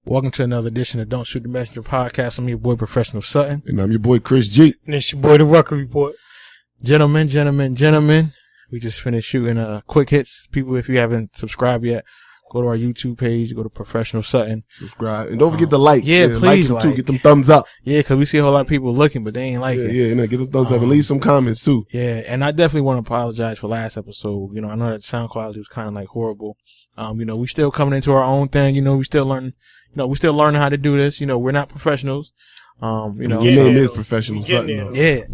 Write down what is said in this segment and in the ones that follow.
Welcome to another edition of Don't Shoot the Messenger podcast. I'm your boy, Professional Sutton. And I'm your boy, Chris G. And it's your boy, The Rucker Report. Gentlemen, we just finished shooting quick hits. People, if you haven't subscribed yet, go to our YouTube page, go to Professional Sutton. Subscribe. And don't forget to like. Yeah, please like them too. Get them thumbs up. Yeah, because we see a whole lot of people looking, but they ain't like it. Yeah, get them thumbs up and leave some comments too. Yeah, and I definitely want to apologize for last episode. You know, I know that sound quality was kind of like horrible. We still coming into our own thing. We still learning. We still learning how to do this. We're not professionals. Your name is Professional Sutton, though. Yeah,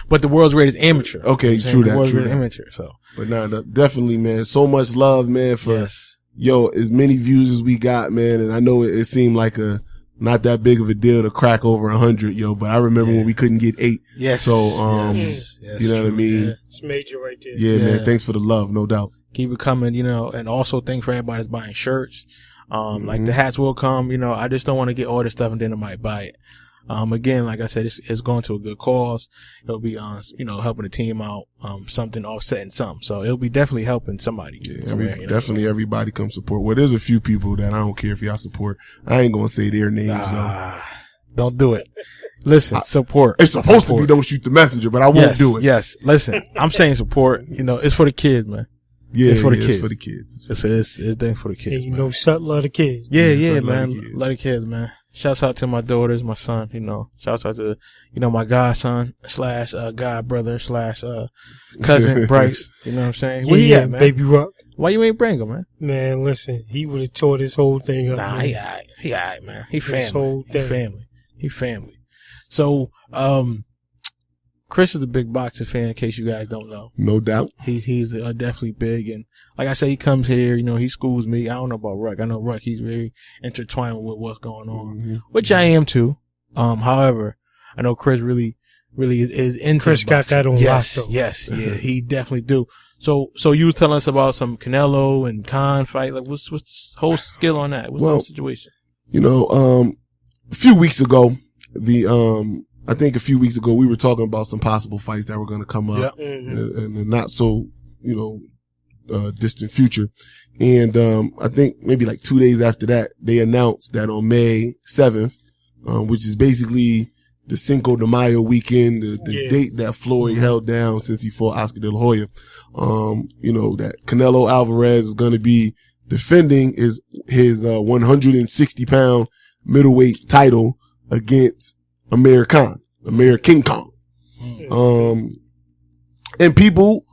but the world's greatest amateur. Okay, true that. The world's greatest amateur. So, but definitely, man. So much love, man. For as many views as we got, man. And I know it seemed like not that big of a deal to crack over 100, but I remember when we couldn't get 8. Yes. So, yes, you know what I mean? Yeah. It's major right there. Yeah, man. Thanks for the love, no doubt. Keep it coming, and also thanks for everybody that's buying shirts. Like the hats will come, I just don't want to get all this stuff and then I might buy it. Again, like I said, it's going to a good cause. It'll be, helping the team out, something offsetting something. So it'll be definitely helping somebody. Yeah, definitely everybody come support. Well, there's a few people that I don't care if y'all support. I ain't going to say their names, though. Don't do it. Listen, support. It's supposed to be Don't Shoot the Messenger, but I won't do it. Yes. Listen, I'm saying support. It's for the kids, man. Yeah, it's for the kids. It's for the kids. It's dang for the kids. And Sutton love the kids. Yeah, man. Love the kids, man. Shouts out to my daughters, my son, Shouts out to, my godson / god brother / cousin Bryce. You know what I'm saying? Where he at, man? Baby Rock. Why you ain't bring him, man? Man, listen, he would have tore this whole thing up. Nah, man. He all right, man. He family. He family. So, Chris is a big boxing fan, in case you guys don't know. No doubt. He's definitely big, and like I say, he comes here, he schools me. I don't know about Ruck. I know Ruck, he's very intertwined with what's going on, which I am too. However, I know Chris really is into Chris got that on lock, though. Yes, yeah, he definitely do. So you were telling us about some Canelo and Khan fight. Like, what's the whole skill on that? What's the whole situation? A few weeks ago, I think a few weeks ago, we were talking about some possible fights that were going to come up in the not so, distant future. And, I think maybe like 2 days after that, they announced that on May 7th, which is basically the Cinco de Mayo weekend, the date that Floyd held down since he fought Oscar De La Hoya, that Canelo Alvarez is going to be defending his 160 pound middleweight title against American Kong. And people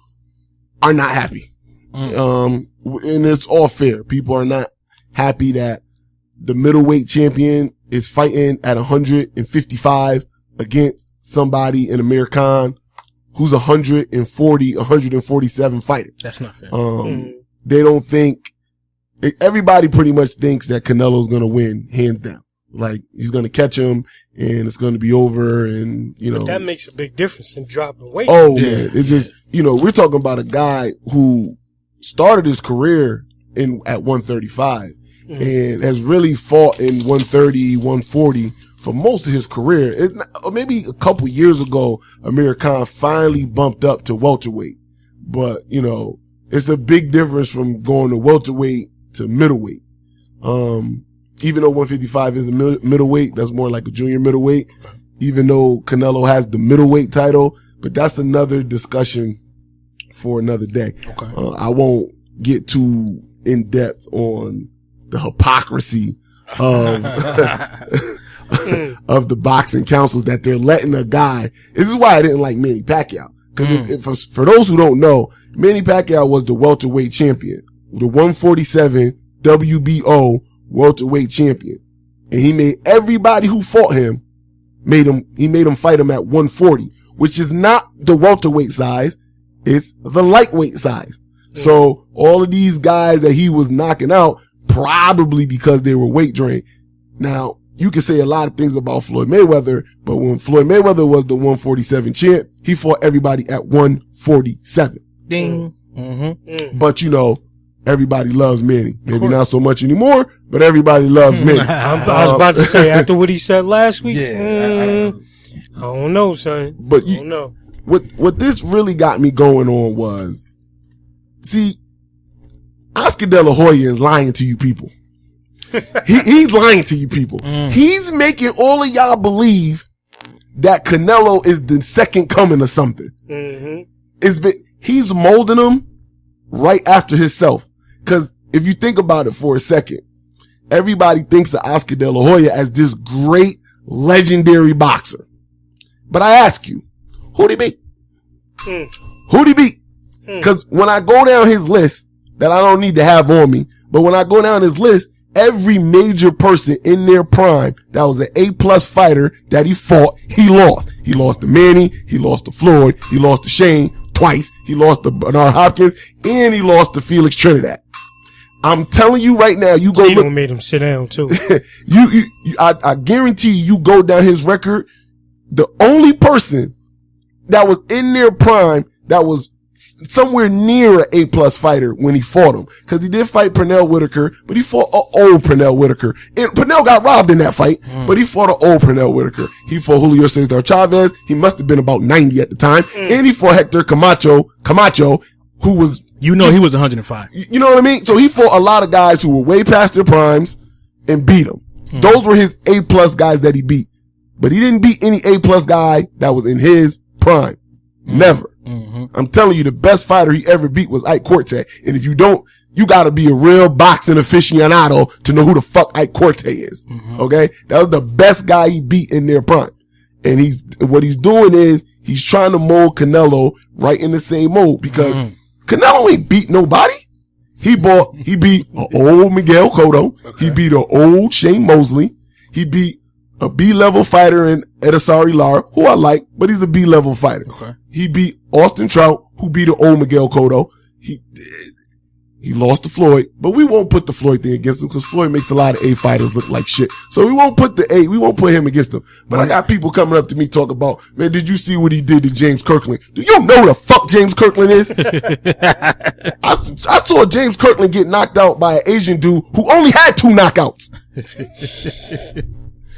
are not happy. And it's all fair. People are not happy that the middleweight champion is fighting at 155 against somebody in American who's 147 fighter. That's not fair. They don't think, everybody pretty much thinks that Canelo's going to win hands down. Like, he's going to catch him and it's going to be over and, But that makes a big difference in dropping weight. Oh, man. It's just, we're talking about a guy who started his career at 135 and has really fought in 130, 140 for most of his career. Maybe a couple years ago, Amir Khan finally bumped up to welterweight. But, it's a big difference from going to welterweight to middleweight. Even though 155 is a middleweight, that's more like a junior middleweight, even though Canelo has the middleweight title, but that's another discussion for another day. Okay. I won't get too in depth on the hypocrisy of, of the boxing councils that they're letting a guy. This is why I didn't like Manny Pacquiao. Cause for those who don't know, Manny Pacquiao was the welterweight champion, the 147 WBO welterweight champion. And he made everybody who fought him, he made him fight him at 140, which is not the welterweight size. It's the lightweight size. So all of these guys that he was knocking out, probably because they were weight drained. Now, you can say a lot of things about Floyd Mayweather, but when Floyd Mayweather was the 147 champ, he fought everybody at 147. Ding. But everybody loves Manny. Maybe not so much anymore, but everybody loves Manny. I was about to say, after what he said last week, I don't know, son. But I don't know. What this really got me going on was, see, Oscar De La Hoya is lying to you people. He's lying to you people. He's making all of y'all believe that Canelo is the second coming or something. He's molding him right after himself. Cause if you think about it for a second, everybody thinks of Oscar De La Hoya as this great legendary boxer. But I ask you, who'd he beat? Who'd he beat? Cause when I go down his list that I don't need to have on me, but when I go down his list, every major person in their prime that was an A+ fighter that he fought, he lost. He lost to Manny, he lost to Floyd, he lost to Shane twice, he lost to Bernard Hopkins, and he lost to Felix Trinidad. I'm telling you right now, you go look. Made him sit down too. I guarantee you go down his record. The only person that was in their prime that was somewhere near an A+ fighter when he fought him. Cause he did fight Pernell Whitaker, but he fought an old Pernell Whitaker. And Pernell got robbed in that fight, but he fought an old Pernell Whitaker. He fought Julio Cesar Chavez. He must have been about 90 at the time. And he fought Hector Camacho, who was, he was 105. You know what I mean? So he fought a lot of guys who were way past their primes and beat him. Those were his A+ guys that he beat. But he didn't beat any A+ guy that was in his prime. Never. I'm telling you, the best fighter he ever beat was Ike Corte. And if you don't, you gotta be a real boxing aficionado to know who the fuck Ike Corte is. Okay? That was the best guy he beat in their prime. And what he's doing is, he's trying to mold Canelo right in the same mold because Canelo ain't beat nobody. He beat an old Miguel Cotto. Okay. He beat an old Shane Mosley. He beat a B-level fighter in Edasari Lara, who I like, but he's a B-level fighter. Okay. He beat Austin Trout, who beat an old Miguel Cotto. He lost to Floyd, but we won't put the Floyd thing against him because Floyd makes a lot of A fighters look like shit. So we won't put him against him. But I got people coming up to me talking about, man, did you see what he did to James Kirkland? Do you know who the fuck James Kirkland is? I saw James Kirkland get knocked out by an Asian dude who only had 2 knockouts.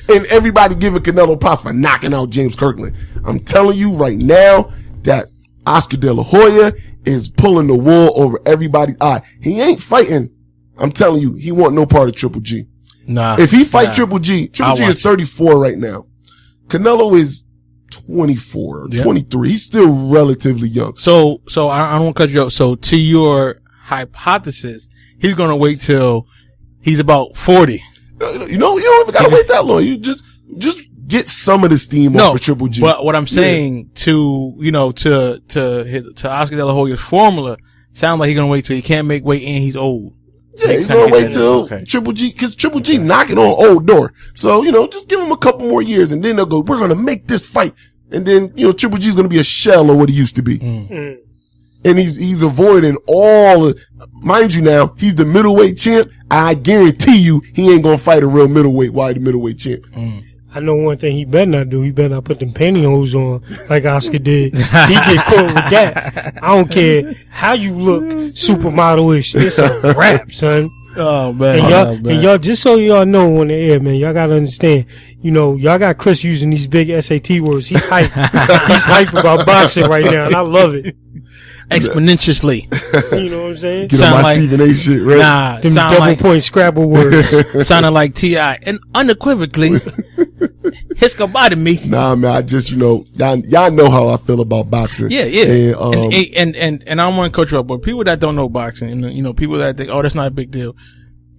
And everybody giving Canelo props for knocking out James Kirkland. I'm telling you right now that Oscar De La Hoya is pulling the wool over everybody's eye. He ain't fighting. I'm telling you, he want no part of Triple G. Nah. If he fight Triple G is 34 right now. Canelo is 24, 23. He's still relatively young. So I don't want to cut you off. So to your hypothesis, he's going to wait till he's about 40. You don't even gotta wait that long. You just get some of the steam off for Triple G. But what I'm saying to Oscar De La Hoya's formula, sounds like he's gonna wait till he can't make weight and he's old. Yeah, he's gonna wait till Triple G, cause Triple G knocking on old door. So, just give him a couple more years and then they'll go, we're gonna make this fight. And then, Triple G's gonna be a shell of what he used to be. And he's avoiding mind you now, he's the middleweight champ. I guarantee you he ain't gonna fight a real middleweight while the middleweight champ. I know one thing he better not do. He better not put them pantyhose on like Oscar did. He get caught with that. I don't care how you look supermodel-ish. It's a wrap, son. Oh, man. And y'all, just so y'all know on the air, man, y'all gotta understand, y'all got Chris using these big SAT words. He's hype. He's hype about boxing right now, and I love it. Exponentially. You know what I'm saying? Get on my Stephen A shit, right? Nah, them double point Scrabble words. Sounding like T.I. And unequivocally, histocobotomy. Nah, man, I just, y'all know how I feel about boxing. Yeah. And I don't want to coach you up, but people that don't know boxing, and, people that think, oh, that's not a big deal.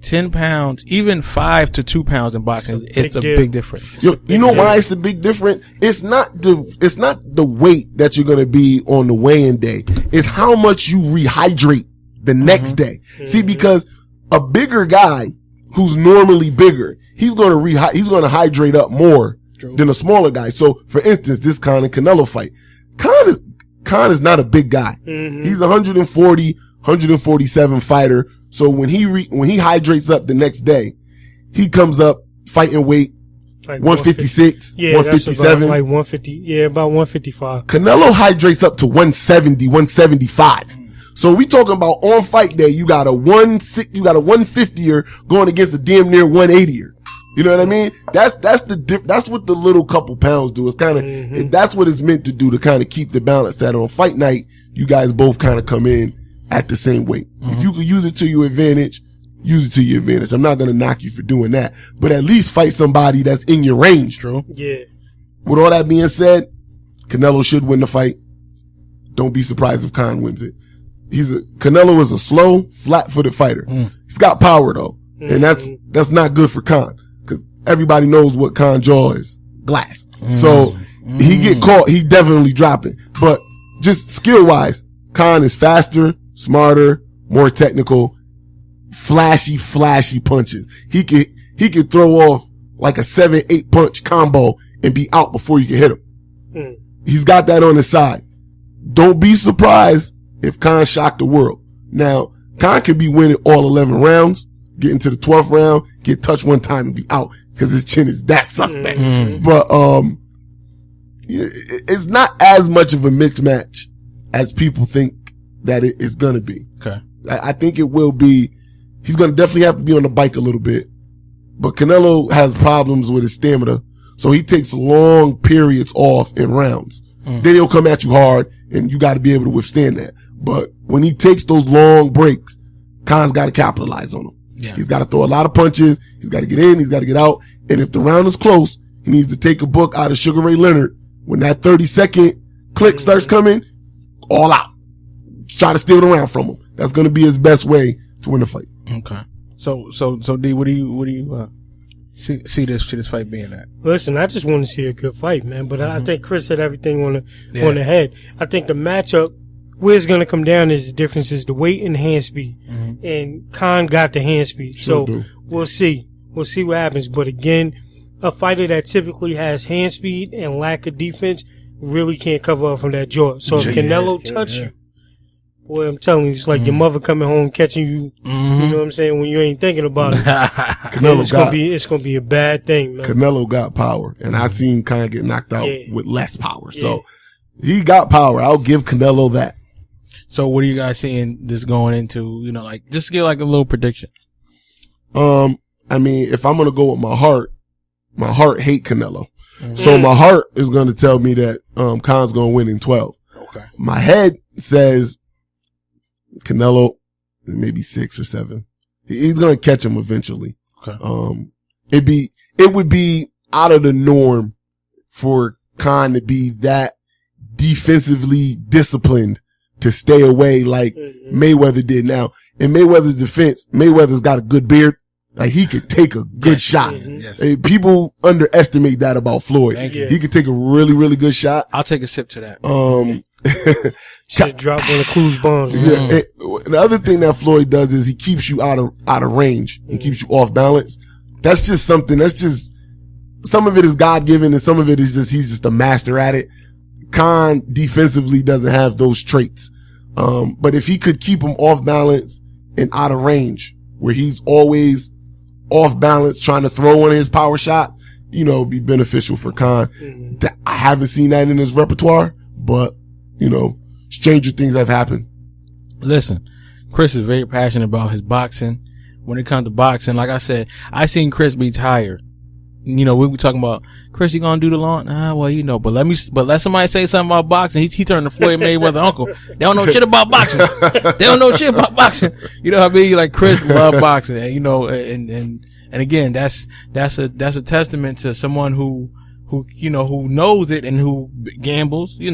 10 pounds, even 5 to 2 pounds in boxing, it's a big difference. You know why it's a big difference? It's not the weight that you're going to be on the weigh-in day. It's how much you rehydrate the next day. See, because a bigger guy who's normally bigger, he's going to hydrate up more than a smaller guy. So, for instance, this Khan and Canelo fight. Khan is not a big guy. He's 140, 147 fighter. So when he hydrates up the next day, he comes up fighting weight like 156, 157. About like 150, about 155. Canelo hydrates up to 170, 175. So we talking about on fight day, you got a 150er going against a damn near 180er. You know what I mean? That's what the little couple pounds do. It's kind of, that's what it's meant to do, to kind of keep the balance, that on fight night, you guys both kind of come in at the same weight. If you can use it to your advantage, use it to your advantage. I'm not going to knock you for doing that, but at least fight somebody that's in your range. True. Yeah. With all that being said, Canelo should win the fight. Don't be surprised if Khan wins it. Canelo is a slow, flat-footed fighter. He's got power though, and that's not good for Khan because everybody knows what Khan jaw is, glass. So he get caught, he definitely dropping. But just skill-wise, Khan is faster, smarter, more technical, flashy punches. He could throw off like a 7-8 punch combo and be out before you can hit him. He's got that on his side. Don't be surprised if Khan shocked the world. Now, Khan can be winning all 11 rounds, get into the 12th round, get touched one time and be out because his chin is that suspect. But, it's not as much of a mismatch as people think that it is going to be. Okay. I think it will be. He's going to definitely have to be on the bike a little bit, but Canelo has problems with his stamina. So he takes long periods off in rounds. Then he'll come at you hard and you got to be able to withstand that. But when he takes those long breaks, Khan's got to capitalize on them. Yeah. He's got to throw a lot of punches. He's got to get in. He's got to get out. And if the round is close, he needs to take a book out of Sugar Ray Leonard. When that 30-second click starts coming, all out. Try to steal the round from him. That's going to be his best way to win the fight. Okay. So D, what do you see this fight being at? Listen, I just want to see a good fight, man. But I think Chris hit everything on the head. I think the matchup, where it's going to come down is the difference is the weight and the hand speed. And Khan got the hand speed. Sure so we'll see. We'll see what happens. But again, a fighter that typically has hand speed and lack of defense really can't cover up from that jaw. So if Canelo touch you, boy, I'm telling you, it's like your mother coming home catching you. You know what I'm saying? When you ain't thinking about it, it's gonna be a bad thing, man. Canelo got power, and I seen Khan get knocked out with less power. So he got power. I'll give Canelo that. So what are you guys seeing this going into? You know, like just get like a little prediction. I mean, if I'm gonna go with my heart hate Canelo. So my heart is gonna tell me that Khan's gonna win in 12. Okay. My head says Canelo, maybe 6 or 7. He's going to catch him eventually. Okay. It would be out of the norm for Khan to be that defensively disciplined to stay away like Mayweather did. Now, in Mayweather's defense, Mayweather's got a good beard. Like he could take a good shot. People underestimate that about Floyd. He could take a really, really good shot. I'll take a sip to that. Should drop one of Clues bombs. The other thing that Floyd does is he keeps you out of range and keeps you off balance. That's just something. Some of it is God given and some of it is just he's just a master at it. Khan defensively doesn't have those traits. But if he could keep him off balance and out of range, where he's always off balance trying to throw one of his power shots, it'd be beneficial for Khan. I haven't seen that in his repertoire, but stranger things have happened. Listen, Chris is very passionate about his boxing. When it comes to boxing, like I said, I seen Chris be tired. We were talking about, Chris, you gonna do the lawn? But let somebody say something about boxing. He turned to Floyd Mayweather uncle. They don't know shit about boxing. They don't know shit about boxing. You know what I mean? Like Chris love boxing, and again, that's a testament to someone who knows it and who gambles, bets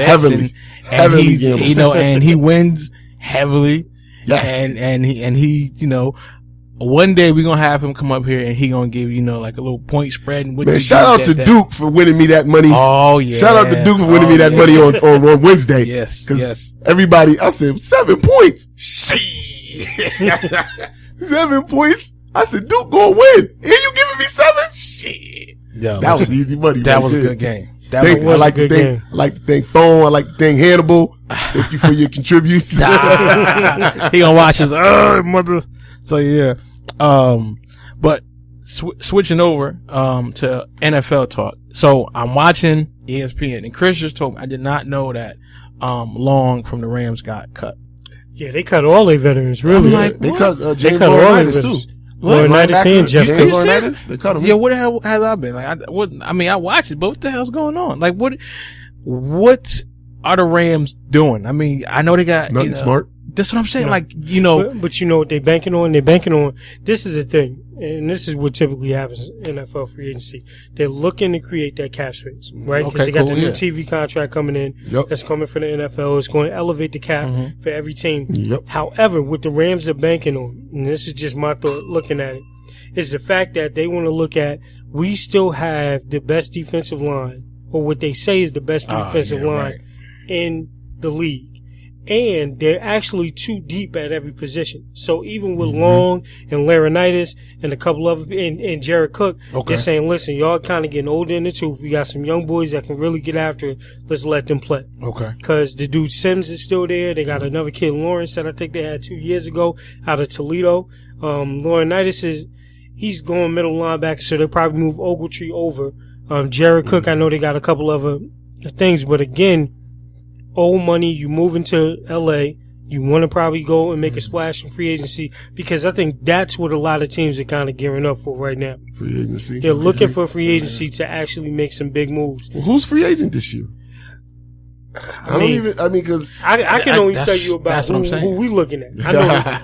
heavily, and he's, gambles. And he wins heavily. Yes. And he, one day we're gonna have him come up here and he gonna give, like a little point spread. And man, shout out to Duke for winning me that money. Oh yeah. Shout out to Duke for winning me that money on Wednesday. Yes. Yes. Everybody, I said 7 points. Shit. 7 points. I said Duke gonna win. And you giving me 7? Shit. Yo, that was easy money. That was a good game. I like to thank Thone. I like to thank Hannibal. Thank you for your contributions. He gonna watch his mother. So yeah. But switching over to NFL talk. So I'm watching ESPN, and Chris just told me I did not know that Long from the Rams got cut. Yeah, they cut all their veterans. Really, I'm like, they cut James all their Laurinaitis veterans. too. Laurinaitis and Jeff. James Laurinaitis, they cut him. Yeah, what the hell has I been like? I watched it, but what the hell's going on? Like, what are the Rams doing? I mean, I know they got nothing smart. That's what I'm saying. No. Like, you know. But you know what they're banking on? They're banking on, this is the thing, and this is what typically happens in NFL free agency. They're looking to create that cap space, right? Because they got the new TV contract coming in. That's coming for the NFL. It's going to elevate the cap for every team. However, what the Rams are banking on, and this is just my thought looking at it, is the fact that they want to look at, we still have the best defensive line, or what they say is the best defensive line in the league. And they're actually too deep at every position. So even with Long and Laurinaitis and a couple of and Jared Cook, they're saying, listen, y'all kind of getting older in the tooth. We got some young boys that can really get after it. Let's let them play. Okay. Because the dude Sims is still there. They got another kid, Lawrence, that I think they had 2 years ago out of Toledo. Laurinaitis he's going middle linebacker, so they'll probably move Ogletree over. Jared Cook, I know they got a couple of things, but again, old money, you move into LA, you want to probably go and make a splash in free agency, because I think that's what a lot of teams are kind of gearing up for right now. Free agency. They're looking for free agency to actually make some big moves. Well, who's free agent this year? I mean, because I can only tell you about who we looking at.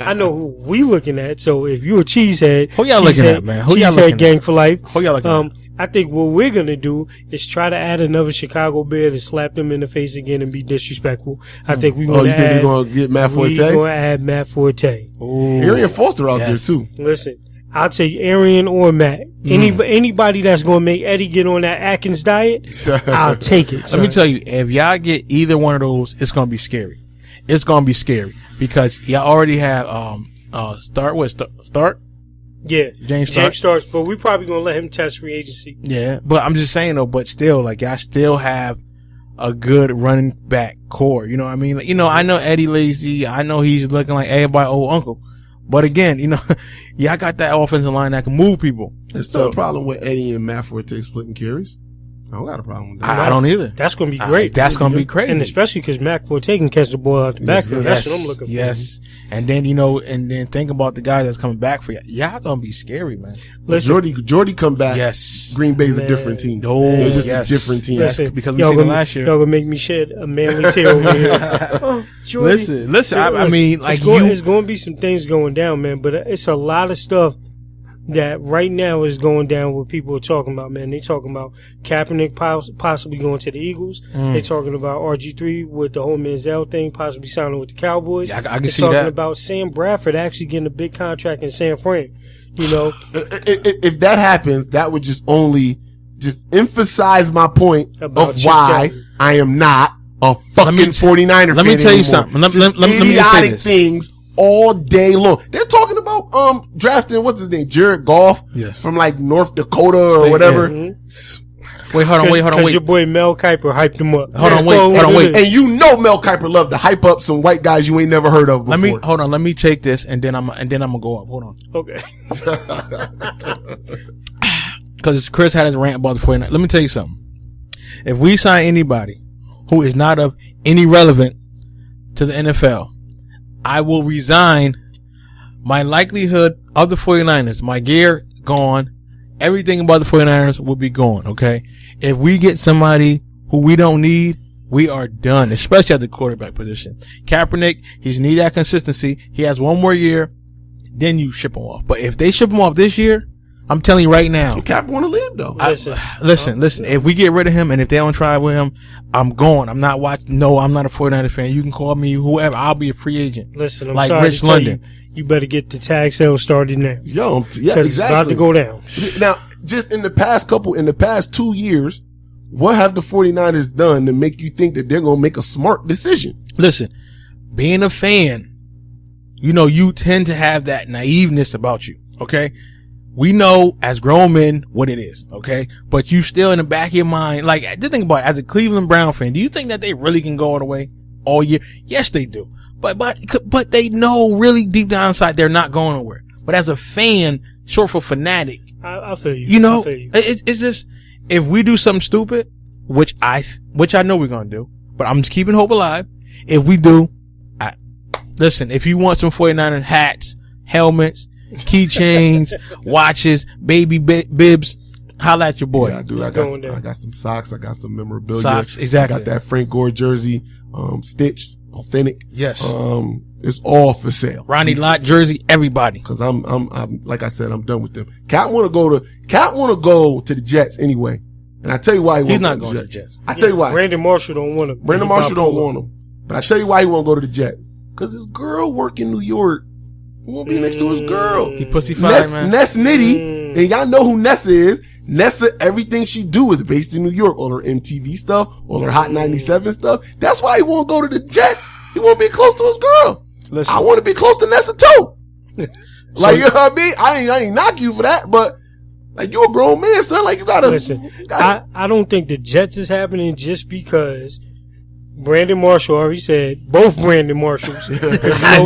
I know who we looking at. So if you're a cheesehead, who y'all looking at, man? Who y'all looking at? Gang for life. Who y'all looking at? I think what we're gonna do is try to add another Chicago Bear to slap them in the face again and be disrespectful. I think we. You think they're gonna get Matt Forte? We're gonna add Matt Forte. Arian Foster out there too. Listen, I'll take Arian or Matt. Anybody that's gonna make Eddie get on that Atkins diet, I'll take it. Let me tell you, if y'all get either one of those, it's gonna be scary. It's gonna be scary because y'all already have Start. Yeah, James Starks, but we probably gonna let him test free agency. Yeah, but I'm just saying though. But still, like y'all still have a good running back core. You know what I mean? Like, you know, I know Eddie lazy. I know he's looking like everybody's old uncle. But again, you know, y'all got that offensive line that can move people. There's still a problem with Eddie and Matt Forte splitting carries. I don't got a problem with that. I don't either. That's going to be great. That's going to be crazy. And especially because Matt Forte can catch the ball out the backfield. That's what I'm looking for. Yes. And then, you know, think about the guy that's coming back for you. Y'all going to be scary, man. Listen, Jordy come back. Yes. Green Bay's a different team. They're just a different team. Listen, because we seen it last year. Y'all going to make me shed a manly tear over here. Jordy. Listen. I mean, like there's going to be some things going down, man, but it's a lot of stuff that right now is going down what people are talking about, man. They talking about Kaepernick possibly going to the Eagles. They talking about RG3 with the whole Manziel thing, possibly signing with the Cowboys. I can see that. They're talking about Sam Bradford actually getting a big contract in San Fran. You know, if that happens, that would just emphasize my point about why I am not a fucking 49er fan. Let me tell you something. Let me just say this. Things all day long. They're talking about drafting what's his name, Jared Goff, from like North Dakota or whatever. Hold on. Because your boy Mel Kiper hyped him up. Hold on, wait. And you know Mel Kiper loved to hype up some white guys you ain't never heard of before. Let me take this and then I'm gonna go up. Hold on. Okay. Because Chris had his rant about the 49ers. Let me tell you something. If we sign anybody who is not of any relevant to the NFL, I will resign. My likelihood of the 49ers, my gear gone, everything about the 49ers will be gone, okay? If we get somebody who we don't need, we are done, especially at the quarterback position. Kaepernick, he's need that consistency. He has one more year, then you ship him off. But if they ship him off this year, I'm telling you right now. Cap want to live though. Listen. If we get rid of him and if they don't try with him, I'm going. I'm not watching. No, I'm not a 49er fan. You can call me whoever. I'll be a free agent. Listen, I'm like sorry Rich to tell London. You better get the tag sale started now. Yo, yeah, exactly. It's about to go down. Now, just in the past 2 years, what have the 49ers done to make you think that they're going to make a smart decision? Listen, being a fan, you know, you tend to have that naiveness about you. Okay. We know as grown men what it is, okay? But you still in the back of your mind, like, just think about it, as a Cleveland Brown fan, do you think that they really can go all the way all year? Yes, they do. But they know really deep down inside they're not going nowhere. But as a fan, short for fanatic, I feel you. You know, it's just, if we do something stupid, which I know we're going to do, but I'm just keeping hope alive. If we do, listen, if you want some 49er hats, helmets, keychains, watches, baby bibs, holla at your boy. Yeah, I do. I got some socks. I got some memorabilia. Socks, exactly. I got that Frank Gore jersey, stitched. authentic. Yes. It's all for sale. Ronnie Lott jersey, everybody. Cause I'm like I said, I'm done with them. Cat want to go to the Jets anyway. And I tell you why he's not going to the Jets. I tell you why. Brandon Marshall don't want him. Brandon Marshall don't want him. But I tell you why he won't go to the Jets. Cause his girl work in New York. He won't be next to his girl. He pussyfied, man. Ness Nitty. And y'all know who Nessa is. Nessa, everything she do is based in New York. All her MTV stuff, all her Hot 97 stuff. That's why he won't go to the Jets. He won't be close to his girl. Listen. I want to be close to Nessa too. Like, you know what I mean? I ain't knock you for that, but like, you a grown man, son. Like, you gotta listen. I don't think the Jets is happening just because Brandon Marshall already said, both Brandon Marshalls, you know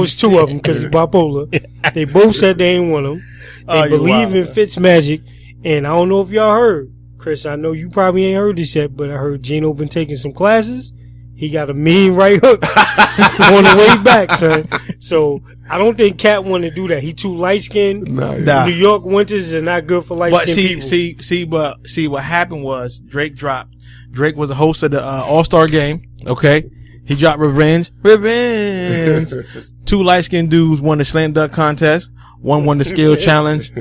it's two of them because he's bipolar. They both said they ain't want him. They believe in Fitzmagic, and I don't know if y'all heard, Chris. I know you probably ain't heard this yet, but I heard Gino been taking some classes. He got a mean right hook on the way back, son. So I don't think Cat want to do that. He too light skinned. Nah. New York winters are not good for light skinned people. But what happened was Drake dropped. Drake was the host of the All-Star game. Okay, he dropped Revenge. 2 light skinned dudes won the slam dunk contest. One won the skill challenge.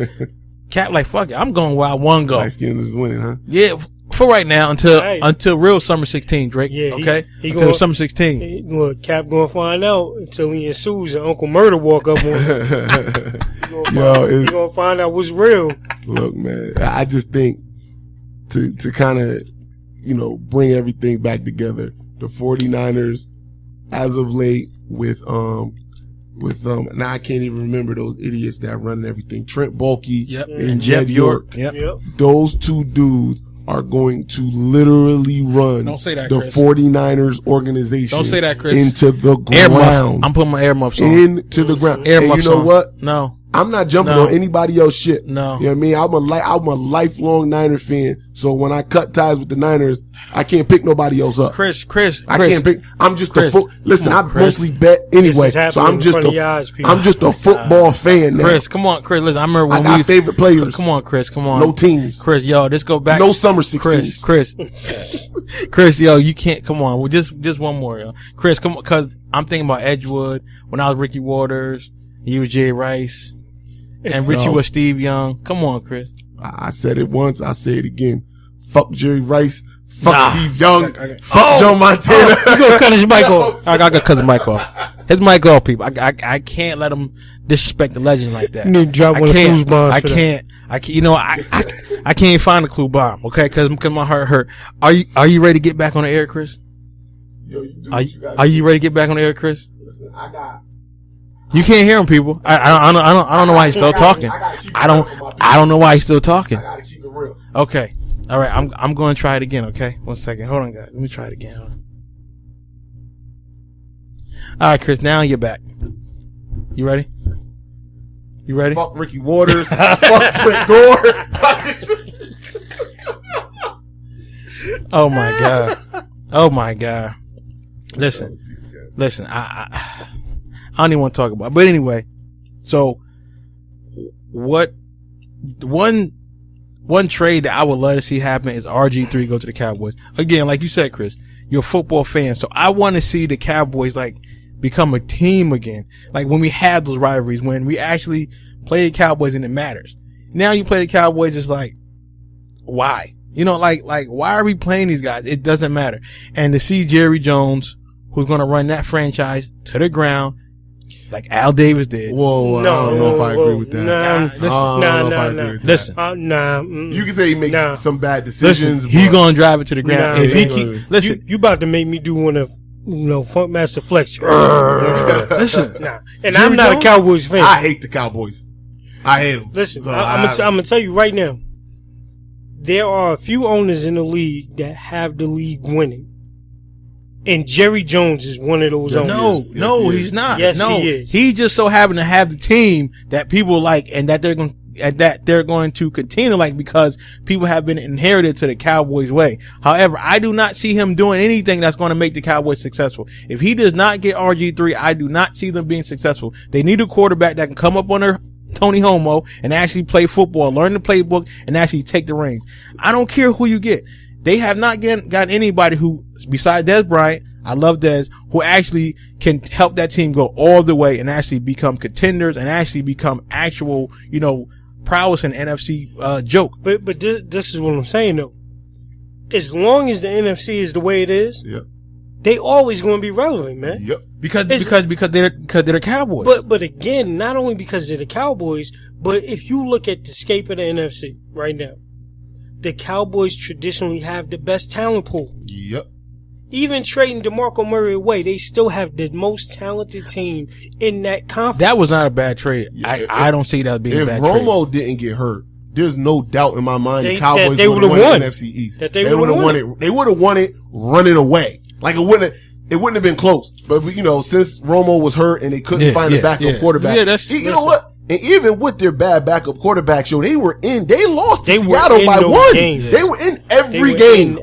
Cat like, fuck it, I'm going where I want to go. Light skinned is winning, huh? Yeah. For right now, until real Summer 16, Drake. Yeah, okay? He until Summer 16. Look, Cap gonna find out until he and Suze and Uncle Murder walk up on him. He gonna find out what's real. Look, man, I just think to kind of, bring everything back together, the 49ers, as of late, with now I can't even remember those idiots that run everything. Trent Baalke and Jeb York. Yep. Those two dudes are going to literally run Don't say that, the Chris. 49ers organization Don't say that, Chris. into the Air ground. I'm putting my air muffs on. Into the ground. Air and muffs you know on. what? No. I'm not jumping on anybody else's shit. No. You know what I mean? I'm a lifelong Niner fan. So when I cut ties with the Niners, I can't pick nobody else up. Chris. I can't pick. I'm just Chris, listen, I Chris. mostly bet anyway. So I'm just a football fan now. Chris, come on, Chris. Listen, I remember when I got favorite players. Come on, Chris. Come on. No teams. Chris, yo, this go back. No summer 16s. Chris, yo, you can't. Come on. Well, just one more, yo. Chris, come on, cause I'm thinking about Edgewood when I was Ricky Waters. He was Jay Rice. And Richie was Steve Young. Come on, Chris. I said it once. I say it again. Fuck Jerry Rice. Fuck Steve Young. Fuck Joe Montana. You gonna cut his mic off. I gotta cut his mic off. His mic off, people. I can't let him disrespect the legend like that. You need to drop one of the clues bombs. I can't. I can't find a clue bomb. Okay, cause my heart hurt. Are you ready to get back on the air, Chris? Yo, you do are you ready to get back on the air, Chris? Listen, You can't hear him, people. I don't know why he's still talking. I don't know why he's still talking. I gotta keep it real. Okay. All right. I'm going to try it again. Okay. 1 second. Hold on, guys. Let me try it again. All right, Chris. Now you're back. You ready? Fuck Ricky Waters. Fuck Frank Gore. Oh my God. Listen. I don't even want to talk about it. But anyway, so one trade that I would love to see happen is RG3 go to the Cowboys. Again, like you said, Chris, you're a football fan. So I want to see the Cowboys become a team again. Like when we had those rivalries, when we actually play the Cowboys and it matters. Now you play the Cowboys, it's like, why? Why are we playing these guys? It doesn't matter. And to see Jerry Jones, who's going to run that franchise to the ground, like Al Davis did. Whoa, I don't know if I agree with that. Listen. You can say he makes some bad decisions. Listen, he's going to drive it to the ground. If he listen. You about to make me do one of, Funkmaster Flex. Listen. And I'm not a Cowboys fan. I hate the Cowboys. I hate them. Listen, so I'm going to tell you right now. There are a few owners in the league that have the league winning. And Jerry Jones is one of those owners. No, he's not. Yes, he is. He just so happened to have the team that people like and that they're going to continue to like because people have been inherited to the Cowboys way. However, I do not see him doing anything that's going to make the Cowboys successful. If he does not get RG3, I do not see them being successful. They need a quarterback that can come up on their Tony Homo and actually play football, learn the playbook, and actually take the reins. I don't care who you get. They have not gotten anybody who, besides Des Bryant, I love Dez, who actually can help that team go all the way and actually become contenders and actually become actual, prowess in NFC joke. But this is what I'm saying though. As long as the NFC is the way it is, they always going to be relevant, man. Yep. Because they're the Cowboys. But again, not only because they're the Cowboys, but if you look at the scape of the NFC right now, the Cowboys traditionally have the best talent pool. Yep. Even trading DeMarco Murray away, they still have the most talented team in that conference. That was not a bad trade. I don't see that being a bad trade. If Romo didn't get hurt, there's no doubt in my mind the Cowboys would have won the NFC East. They would have won it. They would have won it running away. Like it wouldn't have been close. But since Romo was hurt and they couldn't find a backup quarterback, you know what? And even with their bad backup quarterback show, they lost to Seattle by 1. Games. They were in every game.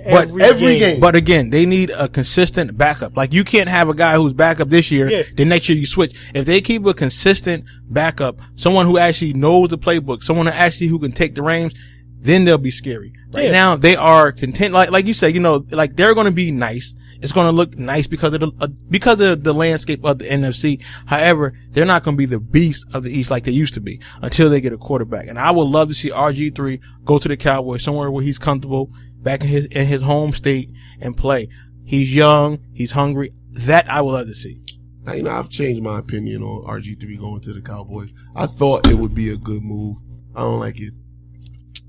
But again, they need a consistent backup. Like you can't have a guy who's backup this year, then next year you switch. If they keep a consistent backup, someone who actually knows the playbook, someone who can take the reins, then they'll be scary. Right now, they are content. Like you said, like they're going to be nice. It's going to look nice because of the landscape of the NFC. However, they're not going to be the beast of the East like they used to be until they get a quarterback. And I would love to see RG3 go to the Cowboys, somewhere where he's comfortable, back in his home state, and play. He's young, he's hungry. That I would love to see. Now, I've changed my opinion on RG3 going to the Cowboys. I thought it would be a good move. I don't like it.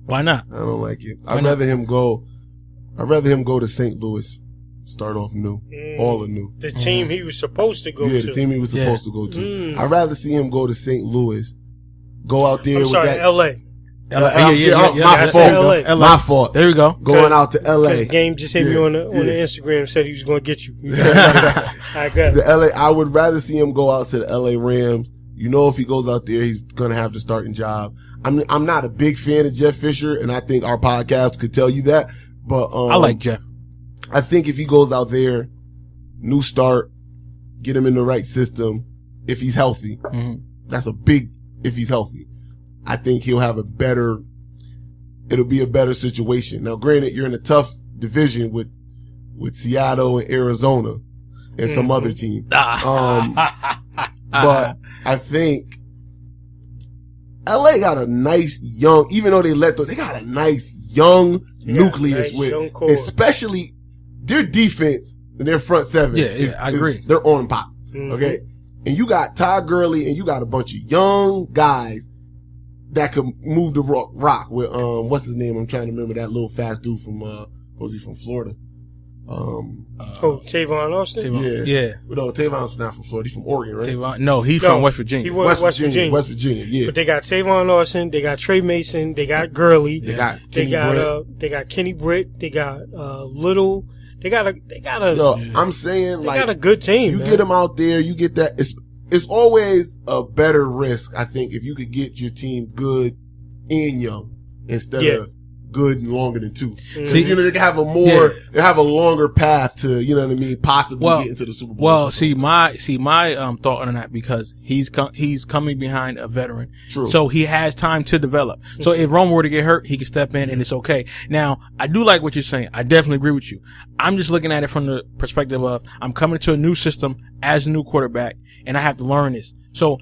Why not? I don't like it. I'd rather him go to St. Louis. Start off new. All anew. The team he was supposed to go to. Yeah, the team he was supposed to go to. I'd rather see him go to St.Louis. Go out there L.A. My fault. There you go. Going out to L.A. Because Game just hit me on the Instagram, said he was going to get you. I got the L.A. I would rather see him go out to the L.A. Rams. If he goes out there, he's going to have the starting job. I'm not a big fan of Jeff Fisher, and I think our podcast could tell you that. But I like Jeff. I think if he goes out there, new start, get him in the right system, if he's healthy, that's a big, if he's healthy, I think he'll have it'll be a better situation. Now, granted, you're in a tough division with Seattle and Arizona and some other team. But I think LA got a nice young, even though they got a nice young nucleus especially their defense and their front seven. I agree. They're on pop. Okay. And you got Todd Gurley and you got a bunch of young guys that can move the rock with, what's his name? I'm trying to remember that little fast dude from, was he from Florida? Tavon Austin? Yeah. No, Tavon's not from Florida. He's from Oregon, right? No, he's from West Virginia. He was West Virginia, yeah. But they got Tavon Austin, they got Trey Mason, they got Gurley, they got Kenny Britt, they got Little. They got a. I'm saying they got a good team. You get them out there, you get that. It's always a better risk, I think, if you could get your team good and young instead of good and longer than 2. See, they can have they have a longer path to, possibly get into the Super Bowl. Well, see my thought on that, because he's coming behind a veteran. True. So he has time to develop. So if Romo were to get hurt, he can step in and it's okay. Now, I do like what you're saying. I definitely agree with you. I'm just looking at it from the perspective of I'm coming to a new system as a new quarterback and I have to learn this. So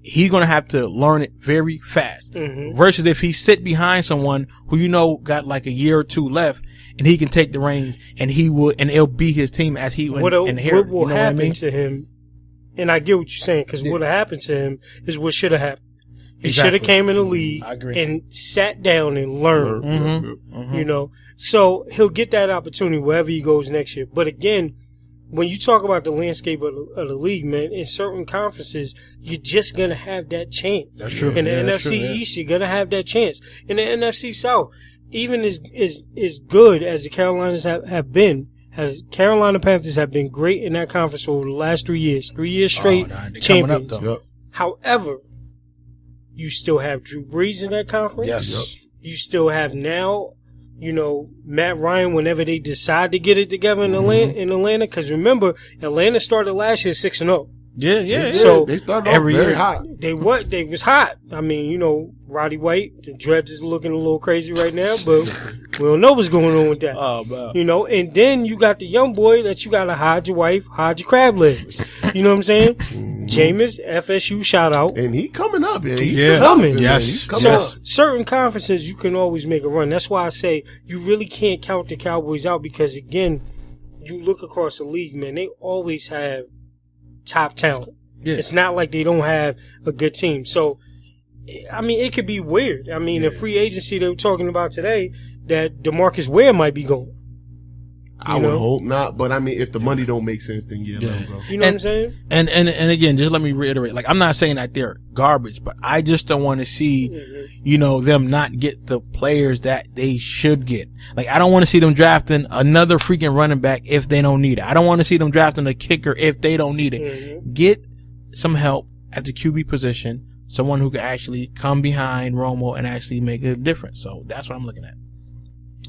he's going to have to learn it very fast versus if he sit behind someone who, got like a year or 2 left and he can take the reins and it'll be his team as he inherit. What will happen to him, and I get what you're saying, because what happened to him is what should have happened. He should have came in the league and sat down and learned, so he'll get that opportunity wherever he goes next year. But again, when you talk about the landscape of the league, man, in certain conferences, you're just going to have that chance. That's true. In the NFC East, you're going to have that chance. In the NFC South, even as good as the Carolinas have been, as Carolina Panthers have been great in that conference over the last 3 years. 3 years straight champions. However, you still have Drew Brees in that conference. Yes. Yep. You still have now, Matt Ryan, whenever they decide to get it together in Atlanta, because remember, Atlanta started last year 6-0. Yeah. So they started off every very year. hot. They was hot. I mean, Roddy White, the dreads is looking a little crazy right now, but we don't know what's going on with that. Oh, man. And then you got the young boy that you gotta hide your wife, hide your crab legs. You know what I'm saying? Jameis, FSU shout out. And he coming up, man. He's Yeah. coming. Yes. He's coming So up. certain conferences you can always make a run. That's why I say you really can't count the Cowboys out because again, you look across the league, man, they always have top talent. Yeah. It's not like they don't have a good team. So, I mean, it could be weird. I mean, the free agency they were talking about today, that DeMarcus Ware might be going. I would hope not, but I mean, if the money don't make sense, then let him go. You know what I'm saying? And again, just let me reiterate. Like, I'm not saying that they're garbage, but I just don't want to see, them not get the players that they should get. Like, I don't want to see them drafting another freaking running back if they don't need it. I don't want to see them drafting a kicker if they don't need it. Get some help at the QB position, someone who can actually come behind Romo and actually make a difference. So that's what I'm looking at.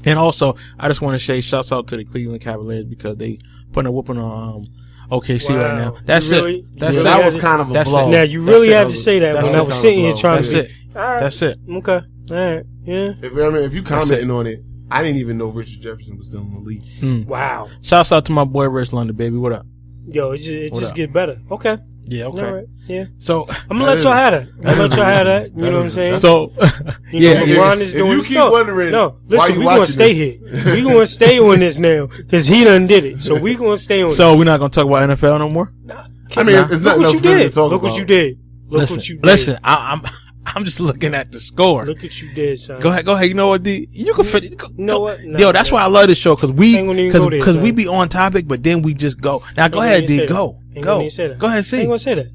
And also, I just want to say shouts out to the Cleveland Cavaliers because they putting a whooping on OKC right now. That's really, it. That's you it. really That was kind of a That's blow. it. Now, you really That's had it. to say that That's when it. I was sitting here trying That's to it. All right. That's it. Okay. All right. Yeah. If you commenting on it, I didn't even know Richard Jefferson was still in the league. Wow. Shouts out to my boy Rich London, baby. What up? Yo, it just get better. Okay. Yeah, okay. All right. Yeah. So I'm going to let y'all have that. I'm going to let y'all have that. You know what I'm saying? So LeBron is doing you his keep stuff. wondering No, why listen, you we're going to watching stay this. here. We're going to stay on this now because he done did it. So we're going to stay on so we're not gonna talk about NFL no more. I mean, it's Look nothing what else you really to did. talk Look about. what you did. Look what you did. Listen, I'm just looking at the score. Look what you did, son. Go ahead. You know what, D? You can fit. You know what? No, Yo, that's why I love this show because Ain't gonna even go there, because we son. be on topic, but then we just go. Now go Ain't ahead, gonna D. say that. Go. Ain't Go. gonna say that. Go ahead, I ain't see. gonna say that.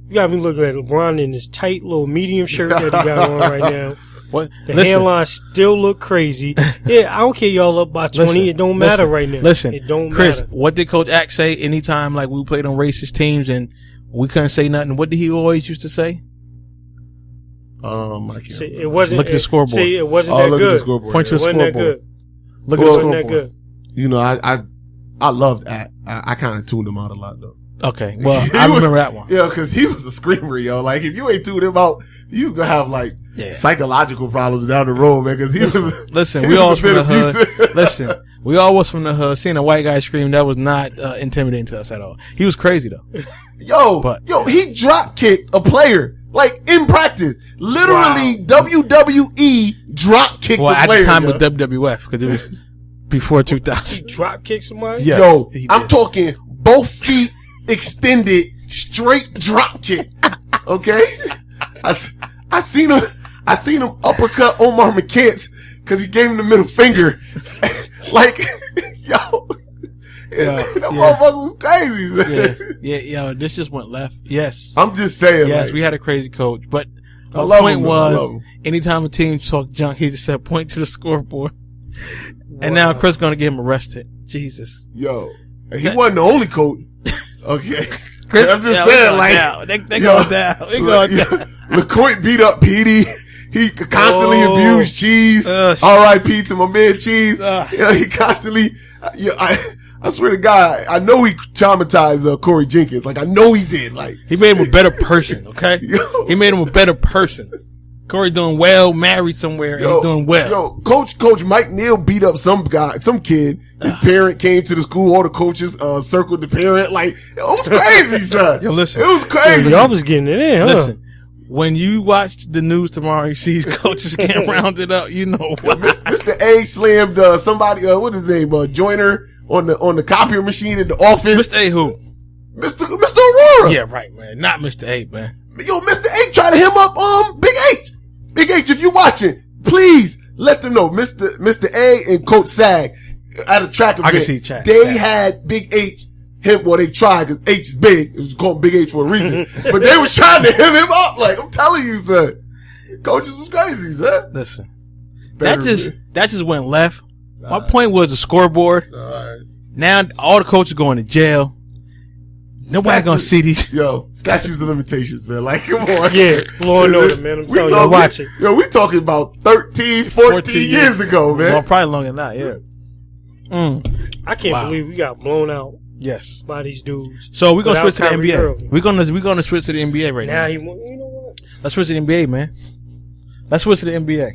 You got me looking at LeBron in this tight little medium shirt that he got on right now. What? The hairline still look crazy. Yeah, I don't care y'all up by 20. It don't matter right now. Listen, it don't Chris, matter. what did Coach Ack say anytime like we played on racist teams and we couldn't say nothing? What did he always used to say? I can't. See, it wasn't. Look at the scoreboard. See, it wasn't Oh, that look good. at the scoreboard. Point to It the wasn't that scoreboard. good. Look It at the wasn't that scoreboard. good. I loved that. I kind of tuned him out a lot though. Okay, well, I remember that one. Yeah, because he was a screamer, yo. Like, if you ain't tuned him out, you was gonna have like psychological problems down the road, man. Because he was. Listen, he we all was was a from bit the hood. abusive. Listen, we all was from the hood. Seeing a white guy scream, that was not intimidating to us at all. He was crazy though. Yo, he drop kicked a player like in practice. Literally, WWE drop kicked Well, a at player. the time yo. with WWF because it was before 2000. Drop kick somebody? Yes, Yo, he I'm did. talking both feet extended, straight drop kick. Okay, I seen him uppercut Omar McKenzie because he gave him the middle finger. Like, yo, that motherfucker was crazy. Son. Yo, this just went left. Yes, I'm just saying. yes, like, we had a crazy coach, but I the love point him, though. I love was him. anytime a team talked junk, he just said point to the scoreboard. And now Chris gonna get him arrested. Jesus. Yo, and he wasn't the only coach. Okay. Chris, I'm just we saying, going like, down. They going down. They going down. LeCointe beat up Petey. He constantly abused Cheese. Shit. R.I.P. to my man Cheese. Ugh. Yeah, he constantly. Yeah, I swear to God, I know he traumatized Corey Jenkins. Like, I know he did. Like, He made him a better person, okay? Yo. He made him a better person. Corey doing well, married somewhere, and he's doing well. Yo, Coach Mike Neal beat up some kid. His parent came to the school. All the coaches circled the parent. Like, it was crazy, son. Yo, listen. It was crazy. Y'all was getting it in, huh? Listen, when you watch the news tomorrow, you see these coaches getting rounded up, you know what? Mr. A slammed somebody. What is his name? Joyner on the copier machine in the office. Mr. A who? Mr. Aurora. Yeah, right, man. Not Mr. A, man. Yo, Mr. A tried to him up Big H. Big H, if you watching, please let them know. Mr. A and Coach Sag at a track event. I can see Sag. They had Big H they tried because H is big. It was called Big H for a reason. But they was trying to him up. Like, I'm telling you, son. Coaches was crazy, son. Listen, Better that just went left. My point was the scoreboard. All right. Now all the coaches going to jail. Nobody gonna see these. Yo, statutes of limitations, man. Like, come on. Yeah, Law and Order, man. I'm telling you, watch it. Yo, we talking about 13, 14 years ago, man. Well, probably longer than that, yeah. I can't believe we got blown out Yes. by these dudes. So we're gonna Without switch to the Kyrie NBA. Irving. We're gonna switch to the NBA right now. Now you know what? Let's switch to the NBA, man. Let's switch to the NBA.